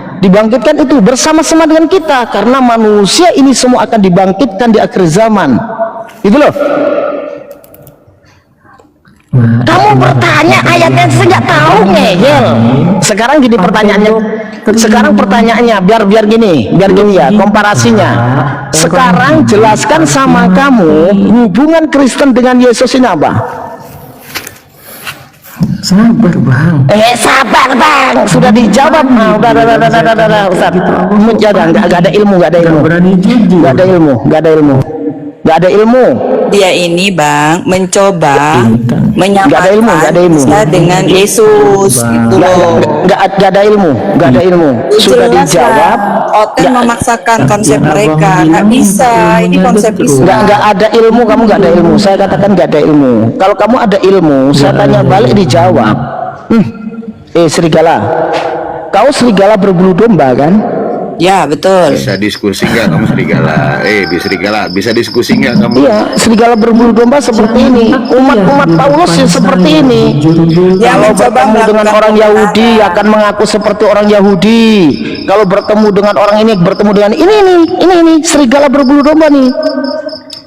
itu bersama-sama dengan kita, karena manusia ini semua akan dibangkitkan di akhir zaman. Itu loh. Kamu bertanya ayatnya saya nggak tahu, ngeyel. Sekarang gini pertanyaannya. Sekarang pertanyaannya biar gini ya komparasinya. Sekarang jelaskan sama kamu hubungan Kristen dengan Yesus ini apa? Sabar, Bang. Sabar, Bang. Sudah dijawab. Udah, Ustaz. Jangan, nggak ada ilmu. Berani jujur. Nggak ada ilmu. Dia ini, Bang, mencoba Nggak ada ilmu. menyamakan dengan Yesus gitu loh. Nggak ada ilmu. Sudah Jelas dijawab. lah, Oten memaksakan konsep mereka. Nggak bisa, ini konsep Islam. Nggak ada ilmu, kamu nggak ada ilmu. Saya katakan nggak ada ilmu. Kalau kamu ada ilmu, saya tanya balik dijawab. Serigala, kau serigala berbulu domba kan? Ya, betul. bisa diskusi nggak kamu serigala? Serigala bisa diskusi nggak kamu? Iya, serigala berbulu domba seperti ini. Umat Paulus ya seperti ini. Kalau bertemu dengan orang Yahudi akan mengaku seperti orang Yahudi. Kalau bertemu dengan orang ini bertemu dengan ini serigala berbulu domba nih.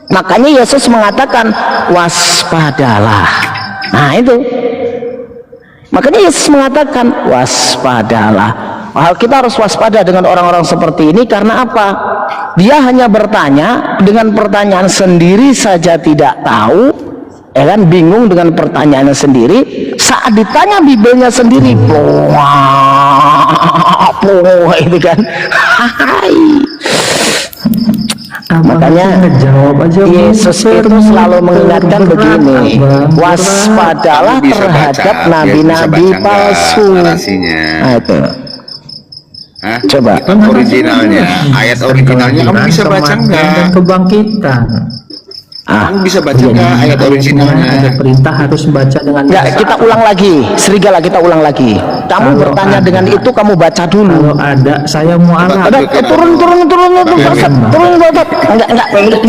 Makanya Yesus mengatakan waspadalah. Nah itu. Makanya Yesus mengatakan waspadalah. Kita harus waspada dengan orang-orang seperti ini. Karena apa? Dia hanya bertanya dengan pertanyaan sendiri saja tidak tahu, ya kan, bingung dengan pertanyaannya sendiri. Saat ditanya Bibelnya sendiri, itu kan. Makanya Yesus itu selalu mengingatkan begini, waspadalah terhadap nabi-nabi palsu. Nah, itu. Coba Originalnya, ayat originalnya kamu bisa baca nggak? Kebangkitan. Kamu bisa baca nggak ayat originalnya? Ada perintah harus baca dengan. Nggak, kita ulang lagi, serigala, kita ulang lagi. Kamu Kalau bertanya ada, dengan itu, kamu baca dulu. Kalau ada, saya mau alat. Ada, turun, enggak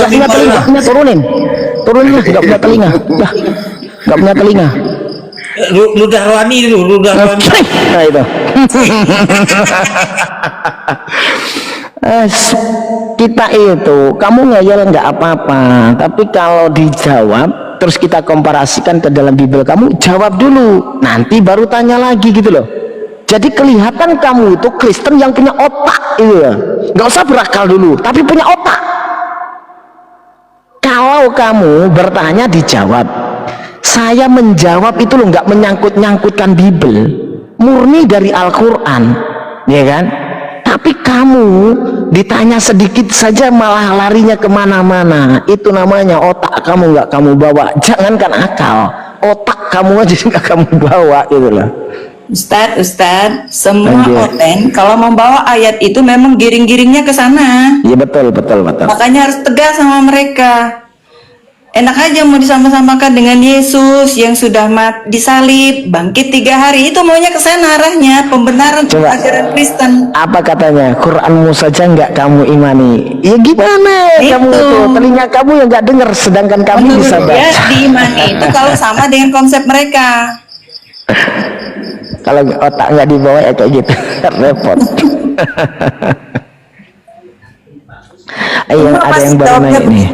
punya telinga, turunin, nggak punya telinga, nggak punya telinga. Ludah Rani dulu, ludah Rani. Nah itu. Kita itu, kamu ngeyel nggak apa-apa, tapi kalau dijawab terus kita komparasikan ke dalam Bible, kamu jawab dulu, nanti baru tanya lagi gitu loh. Jadi kelihatan kamu itu Kristen yang punya otak itu ya. Nggak usah berakal dulu, tapi punya otak. Kalau kamu bertanya dijawab. Saya menjawab itu loh, nggak menyangkut-nyangkutkan Bible, murni dari Al-Quran, ya kan? Tapi kamu ditanya sedikit saja malah larinya kemana-mana. Itu namanya otak kamu nggak kamu bawa. Jangankan akal, otak kamu aja nggak kamu bawa gitu loh. Ustadz, semua oten kalau membawa ayat itu memang giring-giringnya ke sana. Iya betul. Makanya harus tegas sama mereka. Enak aja mau disama-samakan dengan Yesus yang sudah disalib, bangkit 3 hari, itu maunya ke sana arahnya, pembenaran ajaran Kristen. Apa katanya? Quranmu saja nggak kamu imani. Ya gimana? Kamu itu telinga kamu yang nggak dengar, sedangkan kami bisa baca. Ya diimani itu kalau sama dengan konsep mereka. Kalau otak nggak dibawa ya kayak gitu, repot. Ayo, ada yang baru naik nih.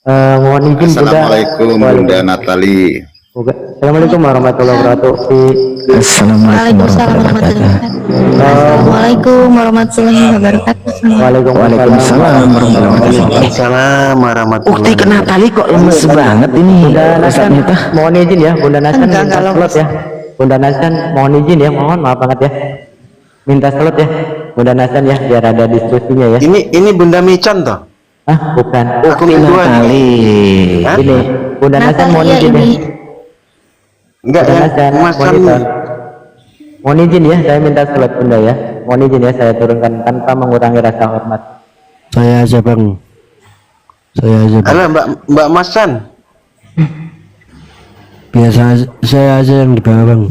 Ya, mohon izin Bunda. Assalamualaikum Bunda Natali. Assalamualaikum warahmatullahi wabarakatuh. Assalamualaikum Assalamualaikum warahmatullahi wabarakatuh. Waalaikumsalam warahmatullahi wabarakatuh. Ukti kena tali kok lemes banget ini. Bunda Nasan, mohon izin ya, Bunda Nasan minta slot ya. Bunda Nasan, mohon izin ya, mohon maaf banget ya. Minta slot ya, Bunda Nasan ya, biar ada diskusinya ya. Ini Bunda Micon toh? Ah, bukan. Ukti Natali. Ini Bunda Nasan mohon izin ya. Enggak Bunda ya, Nasan, Mas monitor. Mohon izin ya, saya minta slot Bunda ya. Mohon izin ya, saya turunkan tanpa mengurangi rasa hormat. Saya aja bang. Halo Mbak Masan. Biasa saya aja yang di bawah bang.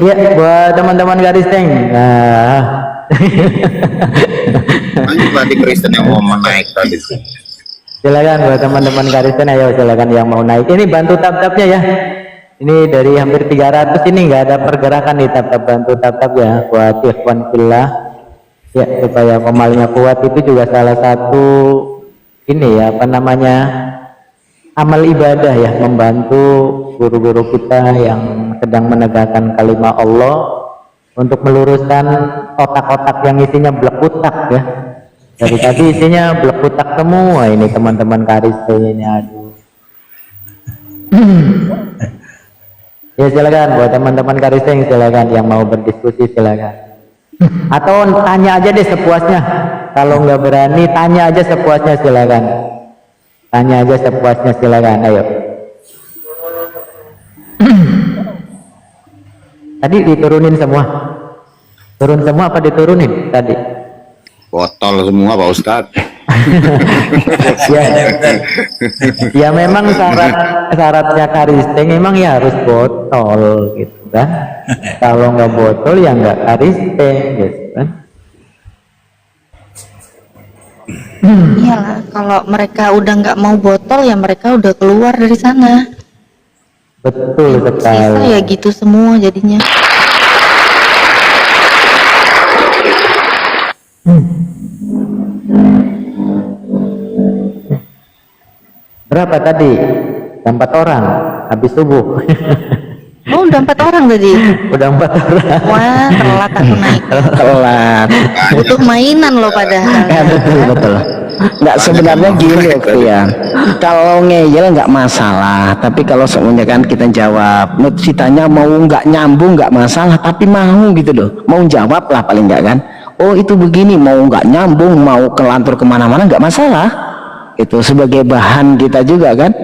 Ya, buat teman-teman garis tank. Nah. Tadi Kristen yang mau naik tadi. Silakan buat teman-teman garis tank, ayo silakan yang mau naik. Ini bantu tab-tabnya ya. Ini dari hampir 300 ini nggak ada pergerakan nih, tab-tab bantu tab-tab ya buat ikhwan fillah. Ya, supaya komalnya kuat, itu juga salah satu ini ya, apa namanya, amal ibadah ya, membantu guru-guru kita yang sedang menegakkan kalimat Allah untuk meluruskan otak-otak yang isinya blekutak ya. Dari tadi isinya blekutak semua ini teman-teman karis ini, aduh. Ya silakan buat teman-teman kariseng, silakan yang mau berdiskusi silakan. Atau tanya aja deh sepuasnya. Kalau nggak berani tanya aja sepuasnya silakan. Tanya aja sepuasnya silakan. Ayo. Tadi diturunin semua. Turun semua apa diturunin tadi? Botol semua Pak Ustadz. Ya memang syaratnya karisteng memang ya harus botol gitu kan. Kalau nggak botol ya nggak karisteng gitu kan. Iyalah, kalau mereka udah nggak mau botol ya mereka udah keluar dari sana. Betul Sisa sekali. ya gitu semua jadinya. Berapa tadi? 4 orang habis subuh. Oh, udah 4 orang tadi. Udah 4 orang. Wah, telat aku naik. Telat. Butuh mainan loh padahal. Ya, betul. Nggak, sebenarnya gini ya, kalau ngeyel nggak masalah, tapi kalau semuanya kan kita jawab, ditanya mau nggak nyambung nggak masalah, tapi mau gitu loh, mau jawab lah paling nggak kan. Oh itu begini, mau nggak nyambung, mau kelantur kemana-mana nggak masalah, itu sebagai bahan kita juga kan.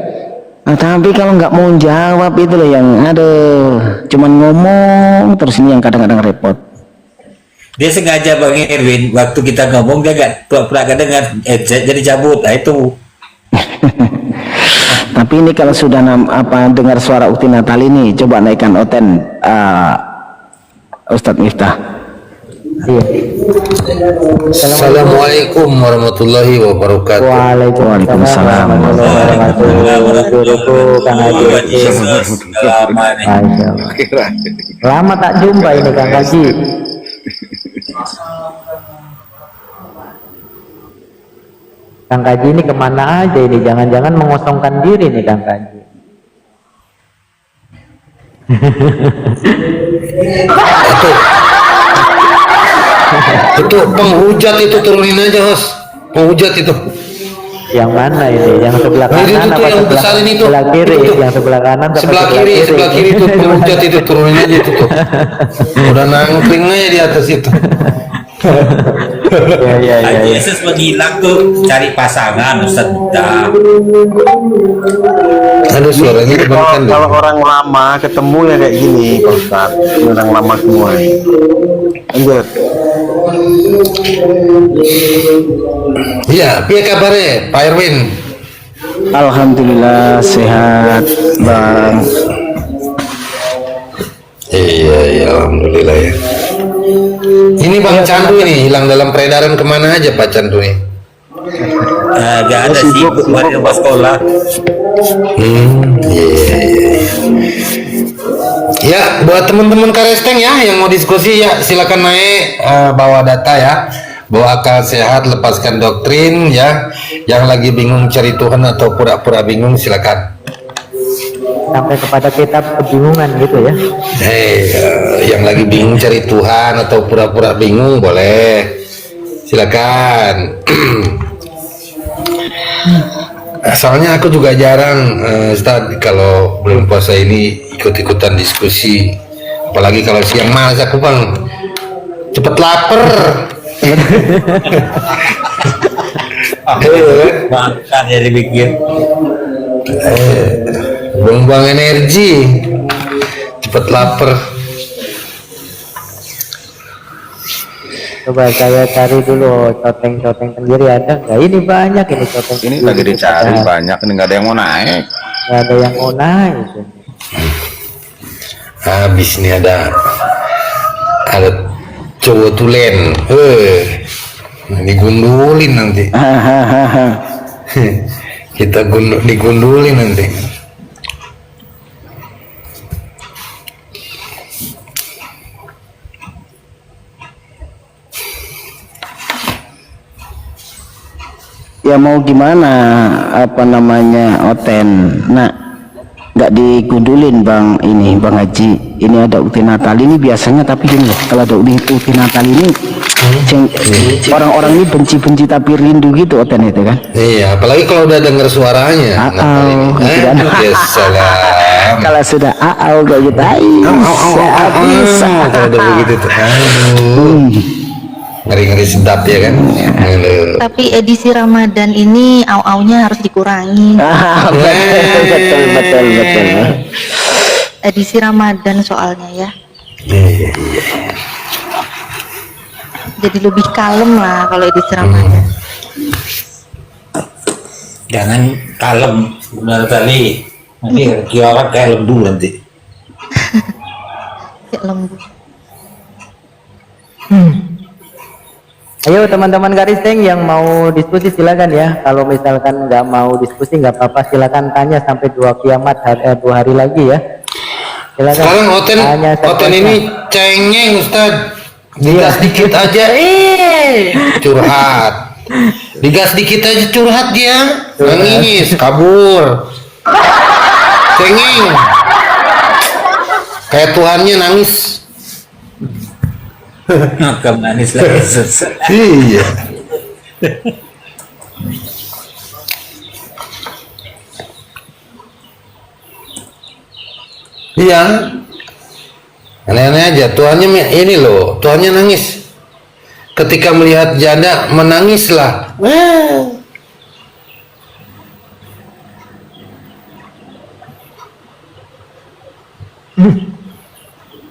Nah, tapi kalau nggak mau jawab itu loh yang aduh, cuman ngomong terus, ini yang kadang-kadang repot. Dia sengaja Bang Erwin, waktu kita ngomong dia gak pura-pura gak dengar, jadi cabut. Nah itu. Tapi ini kalau sudah dengar suara Ukti Natali ini, coba naikkan oten Ustadz Miftah. Iya. Assalamualaikum warahmatullahi wabarakatuh. Waalaikumsalam warahmatullahi wabarakatuh. Kang Haji. Lama tak jumpa ini Kang Haji. Kang Kaji ini kemana aja ini? Jangan-jangan mengosongkan diri nih Kang Kaji. Itu penghujat itu turunin aja, Hos. Penghujat itu. Yang mana ini? Yang sebelah Nah, kanan itu apa yang sebelah, besarin itu. sebelah kiri? Itu. Yang sebelah kanan apa Sebelah kiri itu penghujat itu turunin aja itu tuh. Udah nangkring aja di atas itu. Ya. Yesus menghilang tuh cari pasangan, Ustaz. Dah. Aduh, suaranya kebanyakan. Kalau orang lama ketemu ya kayak gini, Pak Ustaz. Orang lama semua. Lanjut. Iya, piye kabarnya Pak Erwin? Alhamdulillah sehat, Bang. Iya, alhamdulillah ya. Ini Bang Candu ini hilang dalam peredaran kemana aja Pak Candu ini? Gak ada sibuk kemarin pas sekolah. Iya. Ya, buat teman-teman Karesteng ya yang mau diskusi ya silakan naik, bawa data ya, bawa akal sehat, lepaskan doktrin ya. Yang lagi bingung cari Tuhan atau pura-pura bingung silakan. Sampai kepada kitab kebingungan gitu ya. Yang lagi bingung cari Tuhan atau pura-pura bingung boleh, silakan. Soalnya aku juga jarang Ustaz kalau belum puasa ini ikut-ikutan diskusi, apalagi kalau siang malas aku Bang cepet lapar. Makan ya dipikir. Buang-buang energi, cepet lapar. Coba saya cari dulu coteng-coteng sendiri ada nggak? Ini banyak ini coteng. Ini lagi dicari banyak, ini nggak ada yang mau naik. Nggak ada yang mau naik. Habis nih ada cowok tulen, digundulin nanti. Kita digundulin nanti. Ya mau gimana, apa namanya, Oten. Nah, nggak digundulin Bang ini, Bang Haji. Ini ada ukti Natal ini biasanya, tapi gini loh, kalau ada ukti Natal ini orang-orang ini benci-benci tapi rindu gitu, Oten itu kan. Iya, apalagi kalau udah dengar suaranya. Salam. Kalau sudah kayak gitu, bisa. Kalau udah begitu tuh, ngeri-ngeri sedap ya kan. Tapi edisi Ramadan ini au-aunya harus dikurangi. Betul. Edisi Ramadan soalnya ya. Iya. Jadi lebih kalem lah kalau edisi Ramadan. Jangan kalem, benar tadi. Nanti kiamat kayak lembu nanti. Kayak lembu. Ayo teman-teman Karisteng yang mau diskusi silakan ya. Kalau misalkan nggak mau diskusi nggak apa-apa, silakan tanya sampai 2 kiamat 2 hari lagi ya. Silakan. Sekarang Oten ini cengeng Ustad. Digas dikit aja curhat. Digas dikit aja curhat dia. Nangis, kabur. Cengeng. Kayak Tuhannya nangis. Ngakam manis lagi selesai. Iya. Iya. Aneh-aneh aja. Tuhannya ini loh. Tuhannya nangis. Ketika melihat janda menangislah.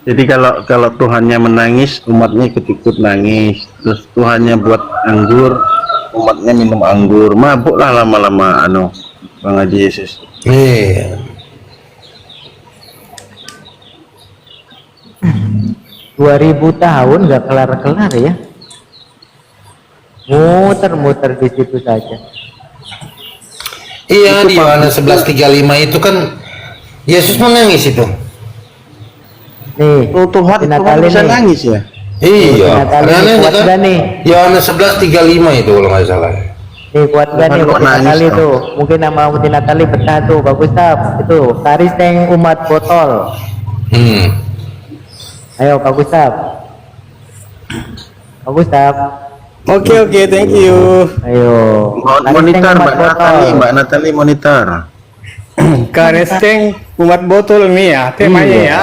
Jadi kalau Tuhannya menangis, umatnya ikut-ikut nangis. Terus Tuhannya buat anggur, umatnya minum anggur. Mabuklah lama-lama Bang Haji Yesus. Iya. 2000 tahun nggak kelar-kelar ya. Muter-muter di situ saja. Iya, di Yohanes 11:35 itu kan Yesus menangis itu. Nih, Tuhan bisa nangis ya? Iya, aneh kan? Yohanes 11:35 itu kalau nggak salah. Nih kuat gak nih Ukti Natali tuh? Mungkin nama Ukti Natali betah tuh, bagus tap. Itu Karisteng umat botol. Ayo Pak Gustaf. Pak Gustaf. Oke, thank you. Ayo. Monitor Umat botol. Mbak Natali monitor. Karesteng umat botol nih ya temanya ya.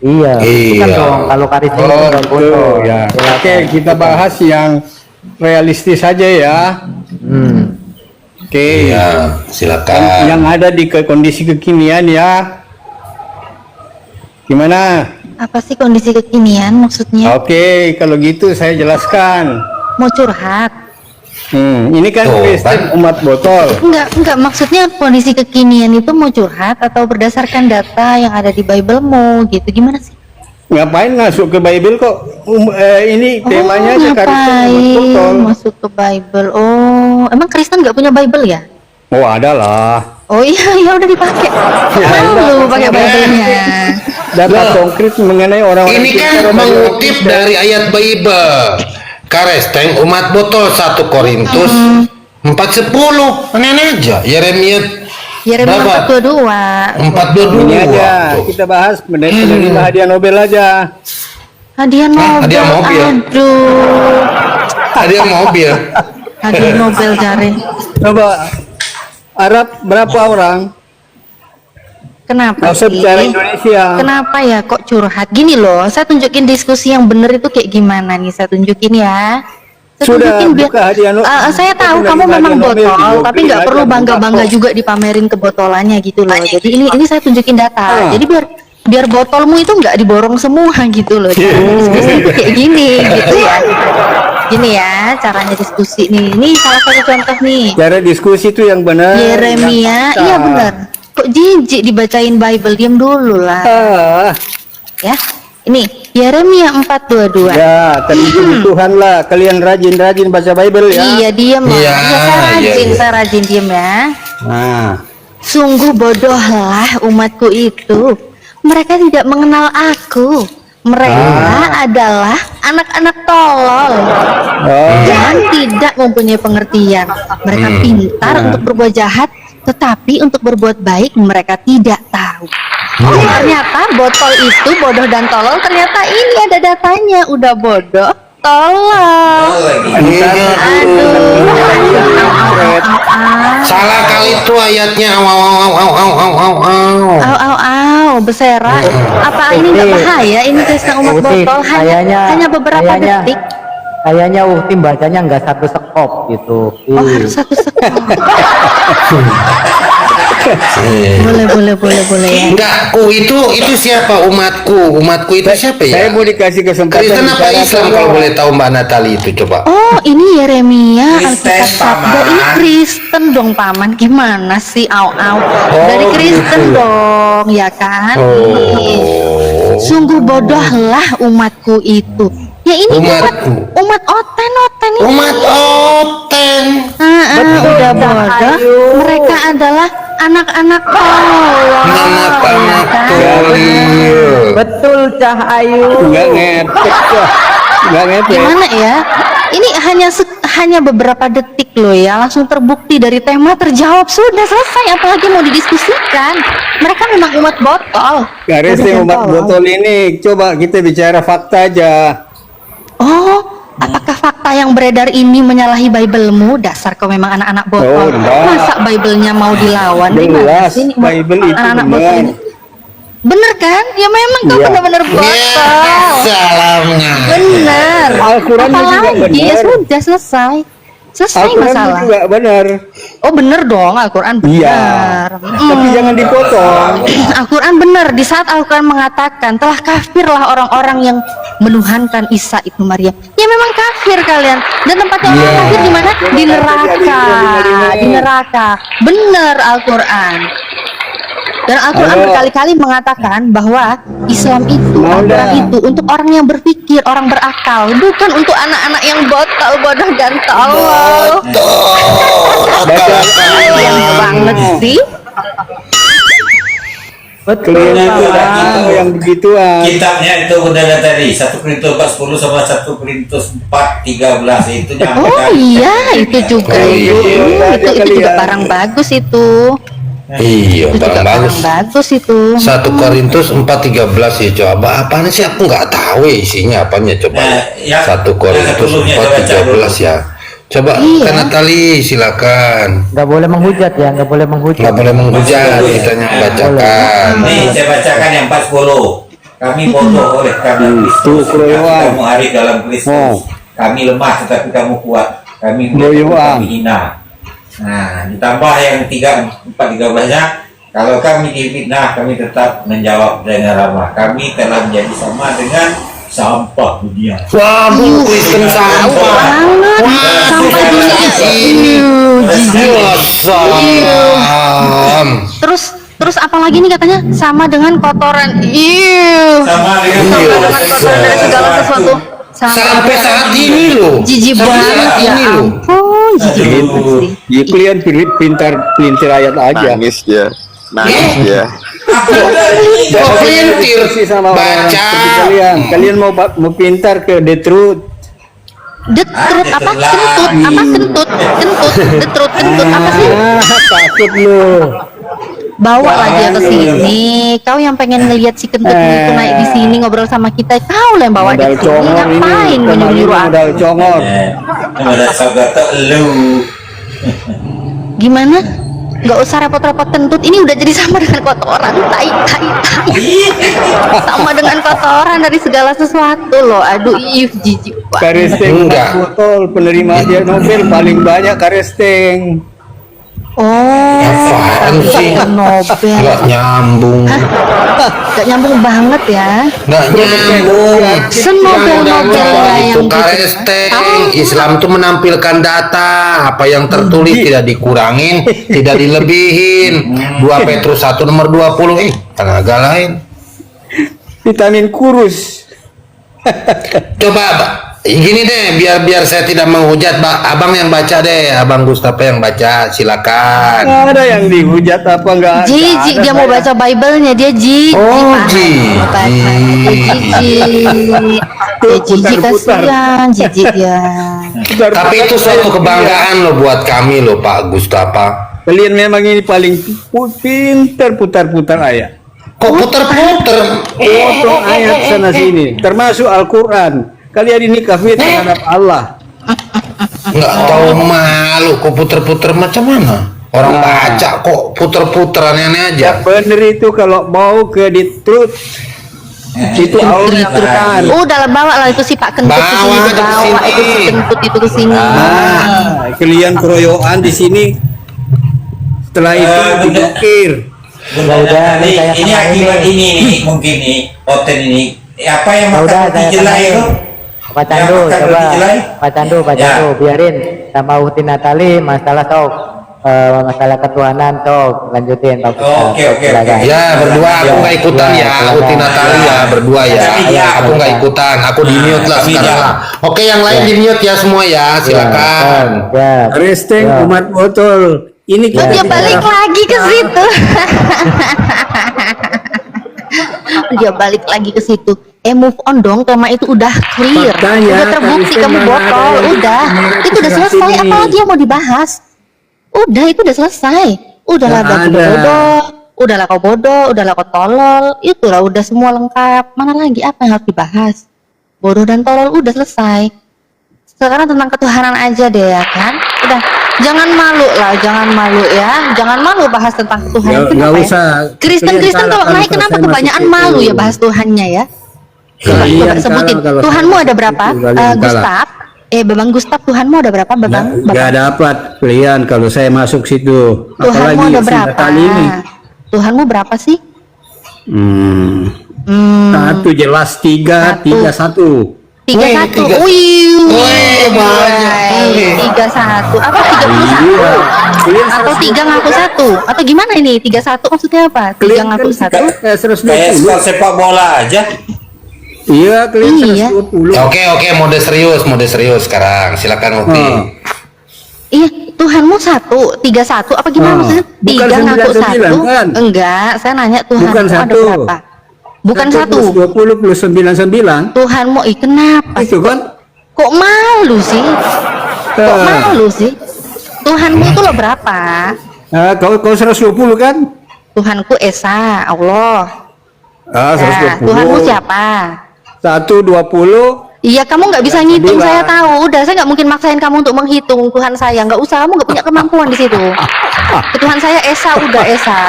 Iya. Bukan Iya. dong kalau karisnya Oh, umat betul botol. ya. Silakan. Oke, kita bahas yang realistis saja ya. Oke. Iya, silakan. Yang ada di kondisi kekinian ya. Gimana? Apa sih kondisi kekinian maksudnya? Oke, kalau gitu saya jelaskan. Mau curhat? Ini kan Tuh, Kristen kan. umat botol. Enggak, maksudnya kondisi kekinian itu mau curhat atau berdasarkan data yang ada di Bible-mu gitu, gimana sih? Ngapain masuk ke Bible kok? Ini temanya aja Kristen umat ngapain botol. masuk ke Bible? Oh, emang Kristen nggak punya Bible ya? Oh, ada lah. Oh iya, ya udah dipakai. Lalu pakai Bible-nya. Data konkret mengenai orang-orang Ini kan pintar, mengutip dari ayat Bible. Karesteng umat botol 1 Korintus 4:10. Aneh aja. Yeremia Yeremia berapa? 4:22. 4:22. Ini aja kita bahas penerima hadiah Nobel aja. Hadiah Nobel. hadiah mobil. Aduh. Hadiah mobil. Hadiah Nobel jare. Coba Arab berapa orang? Kenapa Maksud sih? cara Indonesia. Kenapa ya kok curhat? Gini loh, saya tunjukin diskusi yang bener itu kayak gimana nih, saya tunjukin ya. Saya Sudah tunjukin biar buka hadiah saya tahu sudah kamu buka memang hadiah Nobel botol, di tapi Nobel nggak aja, perlu buka bangga-bangga kok. juga dipamerin kebotolannya gitu loh. Jadi ini saya tunjukin data. Jadi biar botolmu itu nggak diborong semua gitu loh. Cara diskusi itu kayak gini gitu ya. Gini ya caranya diskusi nih. Ini salah satu contoh nih. Cara diskusi itu yang benar. Yeremia, iya benar. Kok jijik dibacain Bible, diam dulu lah. Ya, ini Yeremia 4:22. Ya, terhitung Tuhan lah. Kalian rajin-rajin baca Bible ya. Iya, diam lah. Iya, Saya rajin diam ya. Nah, Sungguh bodohlah umatku itu. Mereka tidak mengenal aku. Mereka adalah anak-anak tolol yang tidak mempunyai pengertian. Mereka pintar untuk berbuat jahat, tetapi untuk berbuat baik mereka tidak tahu. Oh, ternyata botol itu bodoh dan tolol. Ternyata ini ada datanya. Udah bodoh, tolol. Salah kali itu ayatnya. Bersera. Apa ini nggak bahaya? Ini Kristen umat botol hanya beberapa detik. Kayaknya Uhti bacanya nggak satu sekop gitu. Oh, harus satu sekop. boleh ya. Enggak, itu siapa umatku itu siapa ya? saya mau dikasih kesempatan. Kristen apa bicara Islam sama- kalau boleh tahu Mbak Natali itu coba? Oh, ini Yeremia Kristen, Alkitab Sabda. Paman. Ini Kristen dong, Paman. Gimana sih? Dari Kristen dong, ya kan? Sungguh bodohlah umatku itu. Ya ini umat oten ini. Umat oten. Udah bodoh. Mereka adalah anak-anak tolol. Anak-anak tolol. Betul Cahayu. Nggak ngepek kok. Nggak ngepek. Gimana ya? Ini hanya beberapa detik loh ya, langsung terbukti dari tema terjawab, sudah selesai, apalagi mau didiskusikan. Mereka memang umat botol. Kristen Bodoh dan umat tolol. botol ini, coba kita bicara fakta aja. Oh, apakah fakta yang beredar ini menyalahi Bible-mu? Dasar kau memang anak-anak botol. Oh, enggak. Masa Bible-nya mau dilawan? Gimana Jelas, sih ini Bible itu anak-anak botol benar. ini? Bener kan? Ya memang kau Iya. benar-benar botol. Salamnya. Bener. Al-Quran juga Apalagi? Ya benar. sudah selesai. Selesai Al-Quran masalah. juga benar. Oh bener dong, Al-Quran benar. Iya. Tapi jangan dipotong. Al-Quran benar. Di saat Al-Quran mengatakan telah kafirlah orang-orang yang menuhankan Isa ibnu Maryam. Ya memang kafir kalian. Dan tempatnya orang kafir di mana? Di neraka. Di neraka. Benar Al-Quran. Dan Al-Quran berkali-kali mengatakan bahwa Islam itu, Al-Quran itu untuk orang yang berpikir, orang berakal, bukan untuk anak-anak yang botol, bodoh dan tolol. Kalian banget sih. Betul. Yang begituan. Kitabnya itu udah ada tadi 1 Korintus 4:10 sama 1 Korintus 4:13 itu Oh iya, itu juga itu juga barang bagus itu. Iya, Itu juga barang bagus. bagus itu. 1 Korintus 4:13 ya, coba apaan sih, aku nggak tahu isinya apanya, coba. 1 Korintus 4:13 ya. Coba Iya. Kak Natali, silakan. Nggak boleh menghujat ya, nggak boleh menghujat. Nggak boleh menghujat, kitanya bacakan. Nih saya bacakan yang 40. Kami bodoh oleh karena Kristus. Kamu hari dalam Kristus. Kami lemah tetapi kamu kuat. Kami mudah tapi hina. Nah, ditambah yang 4:13-nya, kalau kami difitnah, kami tetap menjawab dengan ramah. Kami telah menjadi sama dengan sampah dunia. Waduh, Kristen sampah. Banget. Sampai dunia ini. Terus apalagi nih katanya sama dengan kotoran. Sama dengan kotoran dari segala sesuatu. Sampai saat ini loh. Jijik banget ya ampun, jijik banget sih. Ya kalian pelintir ayat aja. Nangis ya. Nangis ya. Pelintir Sama orang baca. seperti kalian mau pintar ke the truth. Detrut apa? Kentut. Detrut kentut apa sih? Takut lu. Bawa lah dia ke sini. Kau yang pengen ngelihat si kentut itu naik di sini ngobrol sama kita, kau lah yang bawa dia Modal ke sini. congor ini. Ngapain menyuruh aku? Modal congor. Ada sahabat lu. Gimana? Nggak usah repot-repot kentut. Ini udah jadi sama dengan kotoran. Tai. Sama dengan kotoran dari segala sesuatu loh. Aduh, jijik banget. Karesteng Enggak. botol penerima hadiah Nobel paling banyak Karesteng. Apaan sih? Nobel. Nggak nyambung. Gak nyambung banget ya. Nggak nyambung. Senobel-nobelnya Itu yang Karesteng. Islam tuh menampilkan data. Apa yang tertulis tidak dikurangin, tidak dilebihin. 2 Petrus 1 nomor 20. Tenaga lain. Vitamin kurus. Coba gini deh, biar saya tidak menghujat, Abang yang baca deh, Abang Gustapa yang baca, silakan. Nggak ada yang dihujat apa enggak? Jijik dia mau baca Bible-nya, dia jijik. Oh, Jijik kasihan, jijik ya. Tapi itu suatu kebanggaan loh buat kami loh, Pak Gustapa. Kalian memang ini paling pintar putar-putar ayat. Kok puter-puter? Potong ayat sana sini, termasuk Al-Quran. Kalian ini kafir terhadap Allah. Nggak tahu malu, kok puter-puter macam mana? Orang baca kok puter-puter aneh-aneh aja. Bener itu kalau mau ke the truth. Itu Allah yang Quran. Udah lah, bawa lah itu si Pak Kentut ke sini, bawa itu si Kentut itu ke sini. Kalian keroyokan di sini. Setelah itu diblokir. Ini akibat ini nih, mungkin nih, konten ini. Apa yang makan roti jelai itu? Pak Candu, Pak Candu, biarin sama Uti Natali masalah masalah ketuhanan lanjutin Pak. Oke. Ya berdua, aku nggak ikutan ya, Uti Natali ya berdua ya. Aku nggak ikutan, aku di mute lah sekarang lah. Oke, yang lain di mute ya semua ya, silakan. Karesteng umat botol. Ini Loh, dia balik lagi ke situ. Dia balik lagi ke situ. Move on dong, tema itu udah clear. Faktanya, Udah terbukti kamu botol, udah. Itu udah selesai, apalagi yang mau dibahas? Udah, itu udah selesai. Udahlah bodoh, udahlah kau bodoh, udahlah kau tolol. Itulah udah semua lengkap. Mana lagi apa yang harus dibahas? Bodoh dan tolol udah selesai. Sekarang tentang ketuhanan aja deh ya kan. Udah, jangan malu lah, jangan malu ya. Jangan malu bahas tentang Tuhan. Nggak usah. Kristen kalau naik kenapa kebanyakan malu ya bahas Tuhannya ya? Coba sebutin. Tuhanmu ada berapa? Gustaf. Bang Gustaf, Tuhanmu ada berapa, Bang? Nggak dapat kalian kalau saya masuk situ. Tuhanmu ada berapa? Tuhanmu berapa sih? Satu jelas, tiga satu. 31. Wih, 31. Apa 31? Atau 3 ngaku 1? Atau gimana ini? 31 maksudnya apa? 3 ngaku 1? Kayak sepak bola aja. Iya, kalian 120. Oke, mode serius sekarang. Silakan Uti. Iya, Tuhanmu 31 apa gimana maksudnya? 3 ngaku 1? Kan? Enggak, saya nanya Tuhanmu Bukan ada 1. berapa? Bukan 1. 20 plus 99. Tuhanmu, kenapa? Itu kan? Kok malu sih? Tuhanmu itu lo berapa? Kau 120 kan? Tuhanku Esa, Allah. Ah, Ya, 120. Tuhanmu siapa? 120. Iya, kamu nggak bisa ngitung, saya tahu. Udah, saya nggak mungkin maksain kamu untuk menghitung Tuhan saya. Nggak usah, kamu nggak punya kemampuan di situ. Tuhan saya Esa, udah Esa.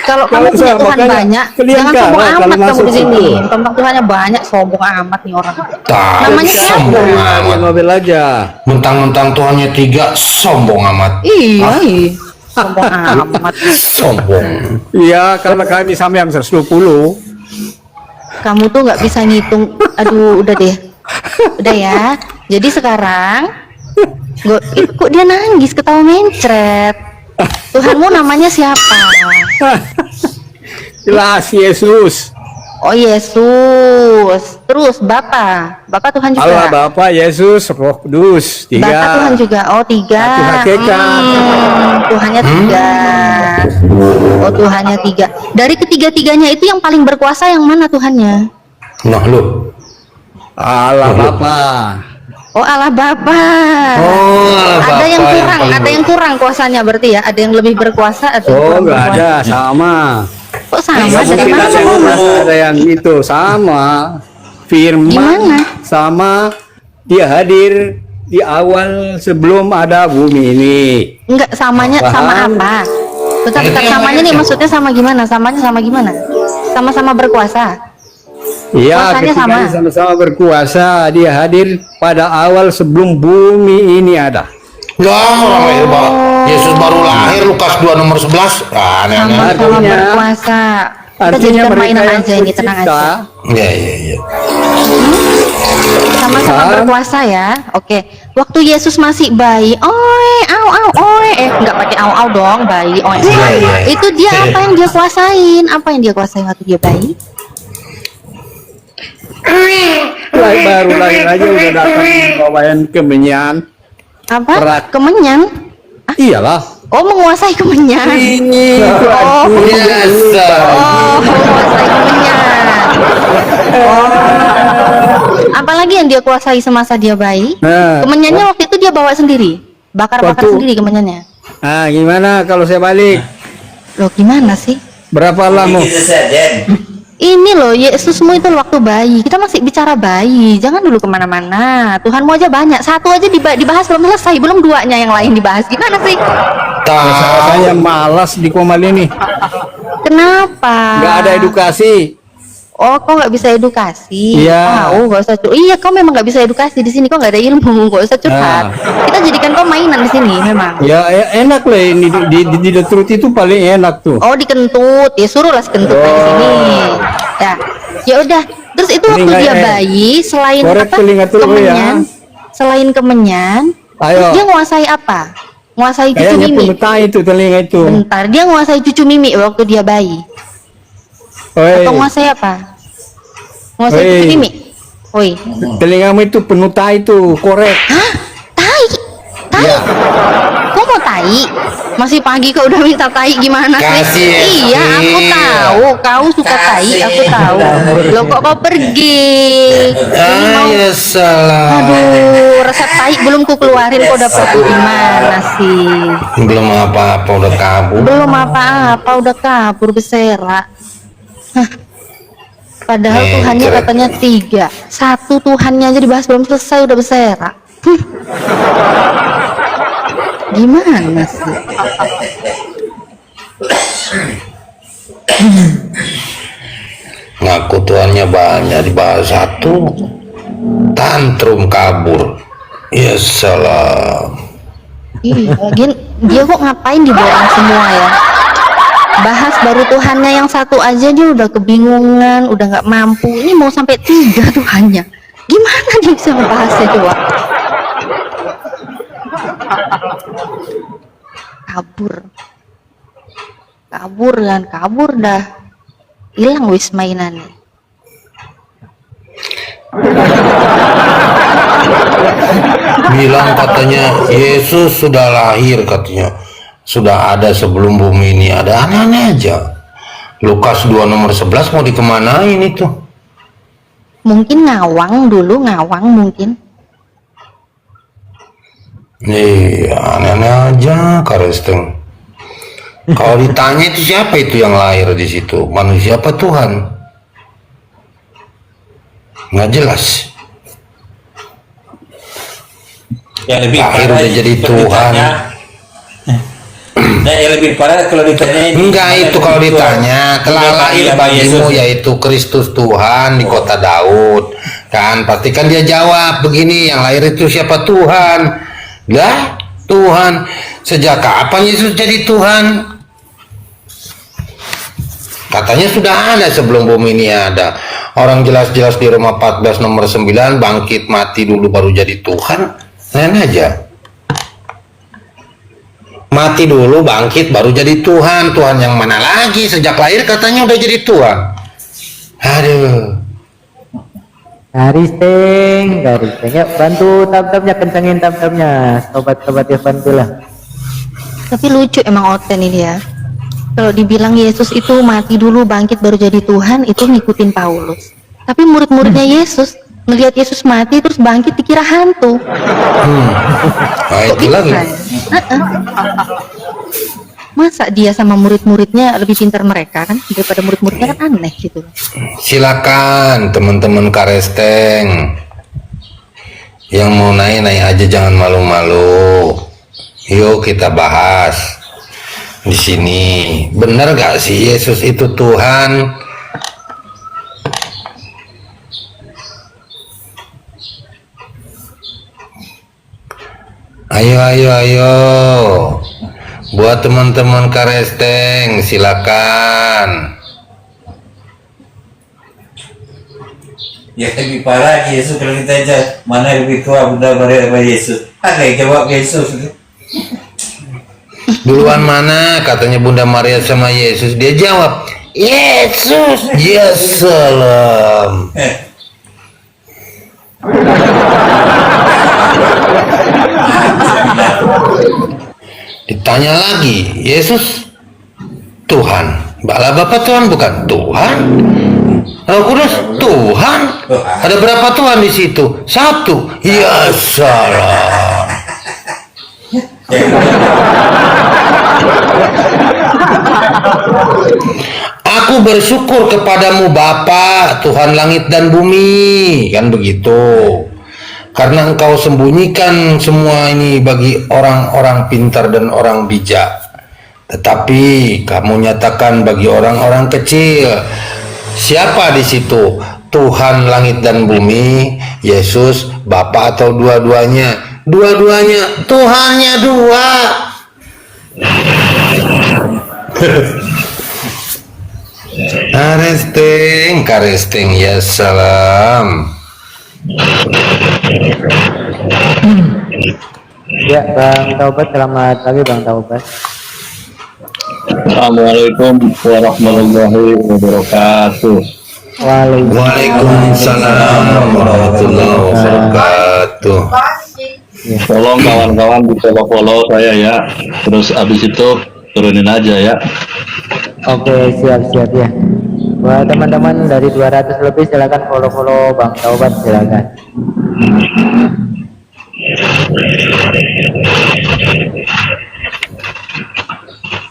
Kalau kamu punya Tuhan banyak, jangan sombong amat kamu di sini. Tentang Tuhannya banyak, sombong amat nih orang. Namanya siapa? Sombong amat. Mobil aja. Mentang-mentang Tuhannya 3, sombong amat. Iya, sombong amat. Sombong. Iya, karena kami sampai yang 120. Kamu tuh nggak bisa ngitung. Aduh, udah deh. Udah ya. Jadi sekarang, kok dia nangis, ketawa mencret. Tuhanmu namanya siapa? Jelas Yesus. Oh Yesus. Terus Bapa Tuhan juga. Allah Bapa, Yesus, Roh Kudus. 3. Bapa Tuhan juga. Oh 3. Satu hakikat. Tuhannya 3. Oh Tuhannya 3. Dari ketiga-tiganya itu yang paling berkuasa yang mana Tuhannya? Nah lu. Allah Bapa. Oh Allah Bapa. Oh, Allah Ada yang Bapa kurang, paling ada yang kurang kuasanya berarti ya. Ada yang lebih berkuasa, ada yang Oh, kurang enggak ada, berkuasa. sama. Kok sama? Nggak Dari mungkin mana? ada yang itu sama. Firman Gimana? sama dia hadir di awal sebelum ada bumi ini. Enggak, samanya sama Paham? apa? Bentar, samanya nih maksudnya sama gimana? Samanya sama gimana? Sama-sama berkuasa. Iya, Kuasanya ketika sama. sama-sama berkuasa, dia hadir pada awal sebelum bumi ini ada. Yesus baru lahir, Lukas 2 nomor 11. Aneh-aneh. Sama-sama berkuasa. Kita Artinya jadikan mereka mainan yang aja ini, tenang pencipta, aja. Iya. Sama-sama berkuasa ya. Oke. Waktu Yesus masih bayi, oe, au, oe, enggak pakai au, au dong, bayi, oe. Iya. Itu dia apa yang dia kuasain? Apa yang dia kuasain waktu dia bayi? baru lahir aja udah datang bawain kemenyan. Apa? Berat. Kemenyan? Iyalah. Oh, menguasai kemenyan. Oh, Biasa. menguasai kemenyan. Apalagi yang dia kuasai semasa dia bayi? Nah, Kemenyannya waktu itu dia bawa sendiri, bakar-bakar Waktu- sendiri kemenyannya. nah gimana kalau saya balik? Loh, gimana sih? Berapa lama? Kita saja. Ini loh, Yesusmu itu waktu bayi. Kita masih bicara bayi. Jangan dulu kemana-mana. Tuhanmu aja banyak. Satu aja dibahas belum selesai. Belum duanya yang lain dibahas. Gimana sih? Saya malas di Komal ini. Kenapa? Nggak ada edukasi. Oh, kok nggak bisa edukasi? Iya. Oh, nggak usah curhat. Iya, kau memang nggak bisa edukasi di sini. Kau nggak ada ilmu. Nggak usah curhat. Kita jadikan kau mainan di sini, memang. Ya enak lah ini di Detrut itu paling enak tuh. Oh, dikentut. Ya suruhlah sekentut main di sini. Ya, ya udah. Terus itu waktu Telinga, dia bayi, selain korek apa? telinga dulu ya. Kemenyan. Selain kemenyan, Ayo. terus dia nguasai apa? Nguasai cucu Kayaknya mimi. pemerintah itu telinga itu. Bentar, dia nguasai cucu mimi waktu dia bayi. Oi, Atau nguasai apa? Nguasai Oi. cucu mimi. Oi. telingamu itu penuh tai itu, korek. Hah? Tai? Tai? Ya. Kok mau tai? Masih pagi kau udah minta tai gimana sih? Kasih, Iya, aku tahu. Kau suka tai, aku tahu. Loh kok kau pergi? Ini mau... Ya salah. Aduh, resep tai belum ku keluarin, kau udah pergi gimana sih? Belum apa-apa udah kabur. Belum apa-apa, udah kabur bersera. Hah. Padahal Tuhannya katanya 3. Satu Tuhannya aja dibahas belum selesai udah bersera. Gimana sih? Ngaku tuannya banyak dibahas satu. Tantrum kabur. Ya salam. Iya, dia kok ngapain dibawa semua ya? Bahas baru Tuhannya yang satu aja dia udah kebingungan, udah nggak mampu. Ini mau sampai 3 Tuhannya. Gimana dia bisa membahasnya coba? Kabur dah. Hilang wis mainannya. Bilang katanya Yesus sudah lahir katanya. Sudah ada sebelum bumi ini ada, aneh-aneh aja. Lukas 2 nomor 11 mau dikemanain itu? Mungkin ngawang mungkin. Iya, aneh-aneh aja Karesteng. Kalau ditanya itu siapa itu yang lahir di situ? Manusia apa Tuhan? Nggak jelas. Yang lebih Lahir parah udah jadi kalau Tuhan. ditanya, nah, yang lebih parah kalau ditanya ini, Enggak itu kalau ditanya telah lahir bagimu yaitu Kristus Tuhan di kota Daud, kan pasti kan dia jawab begini, yang lahir itu siapa? Tuhan. Lah Tuhan, sejak kapan Yesus jadi Tuhan? Katanya sudah ada sebelum bumi ini ada. Orang jelas-jelas di Roma 14 nomor 9 bangkit mati dulu baru jadi Tuhan. Lain aja. Mati dulu bangkit baru jadi Tuhan. Tuhan yang mana lagi? Sejak lahir katanya udah jadi Tuhan. Aduh. Garis teng, yuk bantu tab-tabnya, kencengin tab-tabnya, sobat-sobat ya bantulah. Tapi lucu emang Oten ini ya. Kalau dibilang Yesus itu mati dulu bangkit baru jadi Tuhan, itu ngikutin Paulus. Tapi murid-muridnya Yesus melihat Yesus mati terus bangkit dikira hantu. Nah, itu lagi. Masa dia sama murid-muridnya lebih pintar mereka kan daripada murid-muridnya, kan aneh gitu. Silakan teman-teman Karesteng yang mau naik aja, jangan malu-malu. Yuk kita bahas di sini. Benar gak sih Yesus itu Tuhan? Ayo. Buat teman-teman Karesteng, silakan. Ya lebih parah Yesus kalau ditanya mana lebih tua Bunda Maria sama Yesus. Ada yang jawab Yesus. Duluan mana katanya Bunda Maria sama Yesus? Dia jawab Yesus. Ya salam. Ditanya lagi, Yesus Tuhan. Bala Bapak Tuhan bukan Tuhan. Roh Kudus Tuhan. Ada berapa Tuhan di situ? 1. Ya salah. Aku bersyukur kepadamu Bapa, Tuhan langit dan bumi, kan begitu. Karena engkau sembunyikan semua ini bagi orang-orang pintar dan orang bijak, tetapi kamu nyatakan bagi orang-orang kecil. Siapa di situ? Tuhan langit dan bumi, Yesus, Bapa atau dua-duanya? Dua-duanya, Tuhannya dua. Karesteng, ya salam. Ya Bang Taubat, selamat pagi Bang Taubat. Assalamualaikum warahmatullahi wabarakatuh. Waalaikumsalam warahmatullahi wabarakatuh. Tolong kawan-kawan di follow saya ya. Terus abis itu turunin aja ya. Oke, siap ya. Buat teman-teman dari 200 lebih silakan follow Bang Taubat, silakan.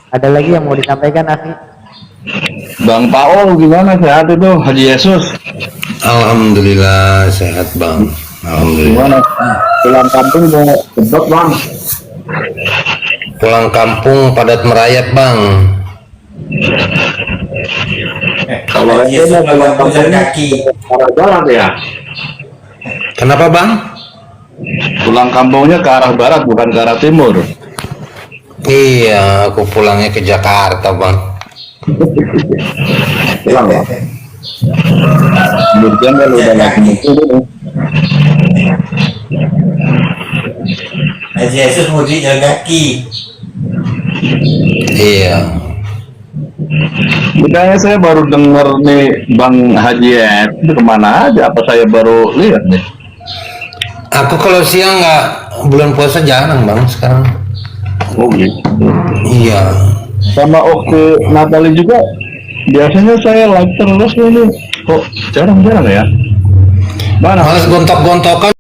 Ada lagi yang mau disampaikan, Akhi? Bang Paul gimana, sehat itu Haji Yesus? Alhamdulillah sehat Bang. Alhamdulillah. Gimana? Pulang kampung mau sedot Bang? Pulang kampung padat merayap Bang. Kalau Yesus pulang kampung kaki. arah barat ya? Kenapa Bang? Pulang kampungnya ke arah barat bukan ke arah timur. Iya, aku pulangnya ke Jakarta Bang. Pulang ya? Kemudian kalau udah lagi itu Haji Yesus mudik jalan kaki. Iya. Kayaknya saya baru dengar nih Bang Haji itu kemana aja? Apa saya baru lihat nih? Aku kalau siang nggak, bulan puasa jarang Bang sekarang. Oh gitu. Iya. Sama waktu Natali juga biasanya saya live terus ini. Kok jarang-jarang ya? Mana? Males gontok-gontokan.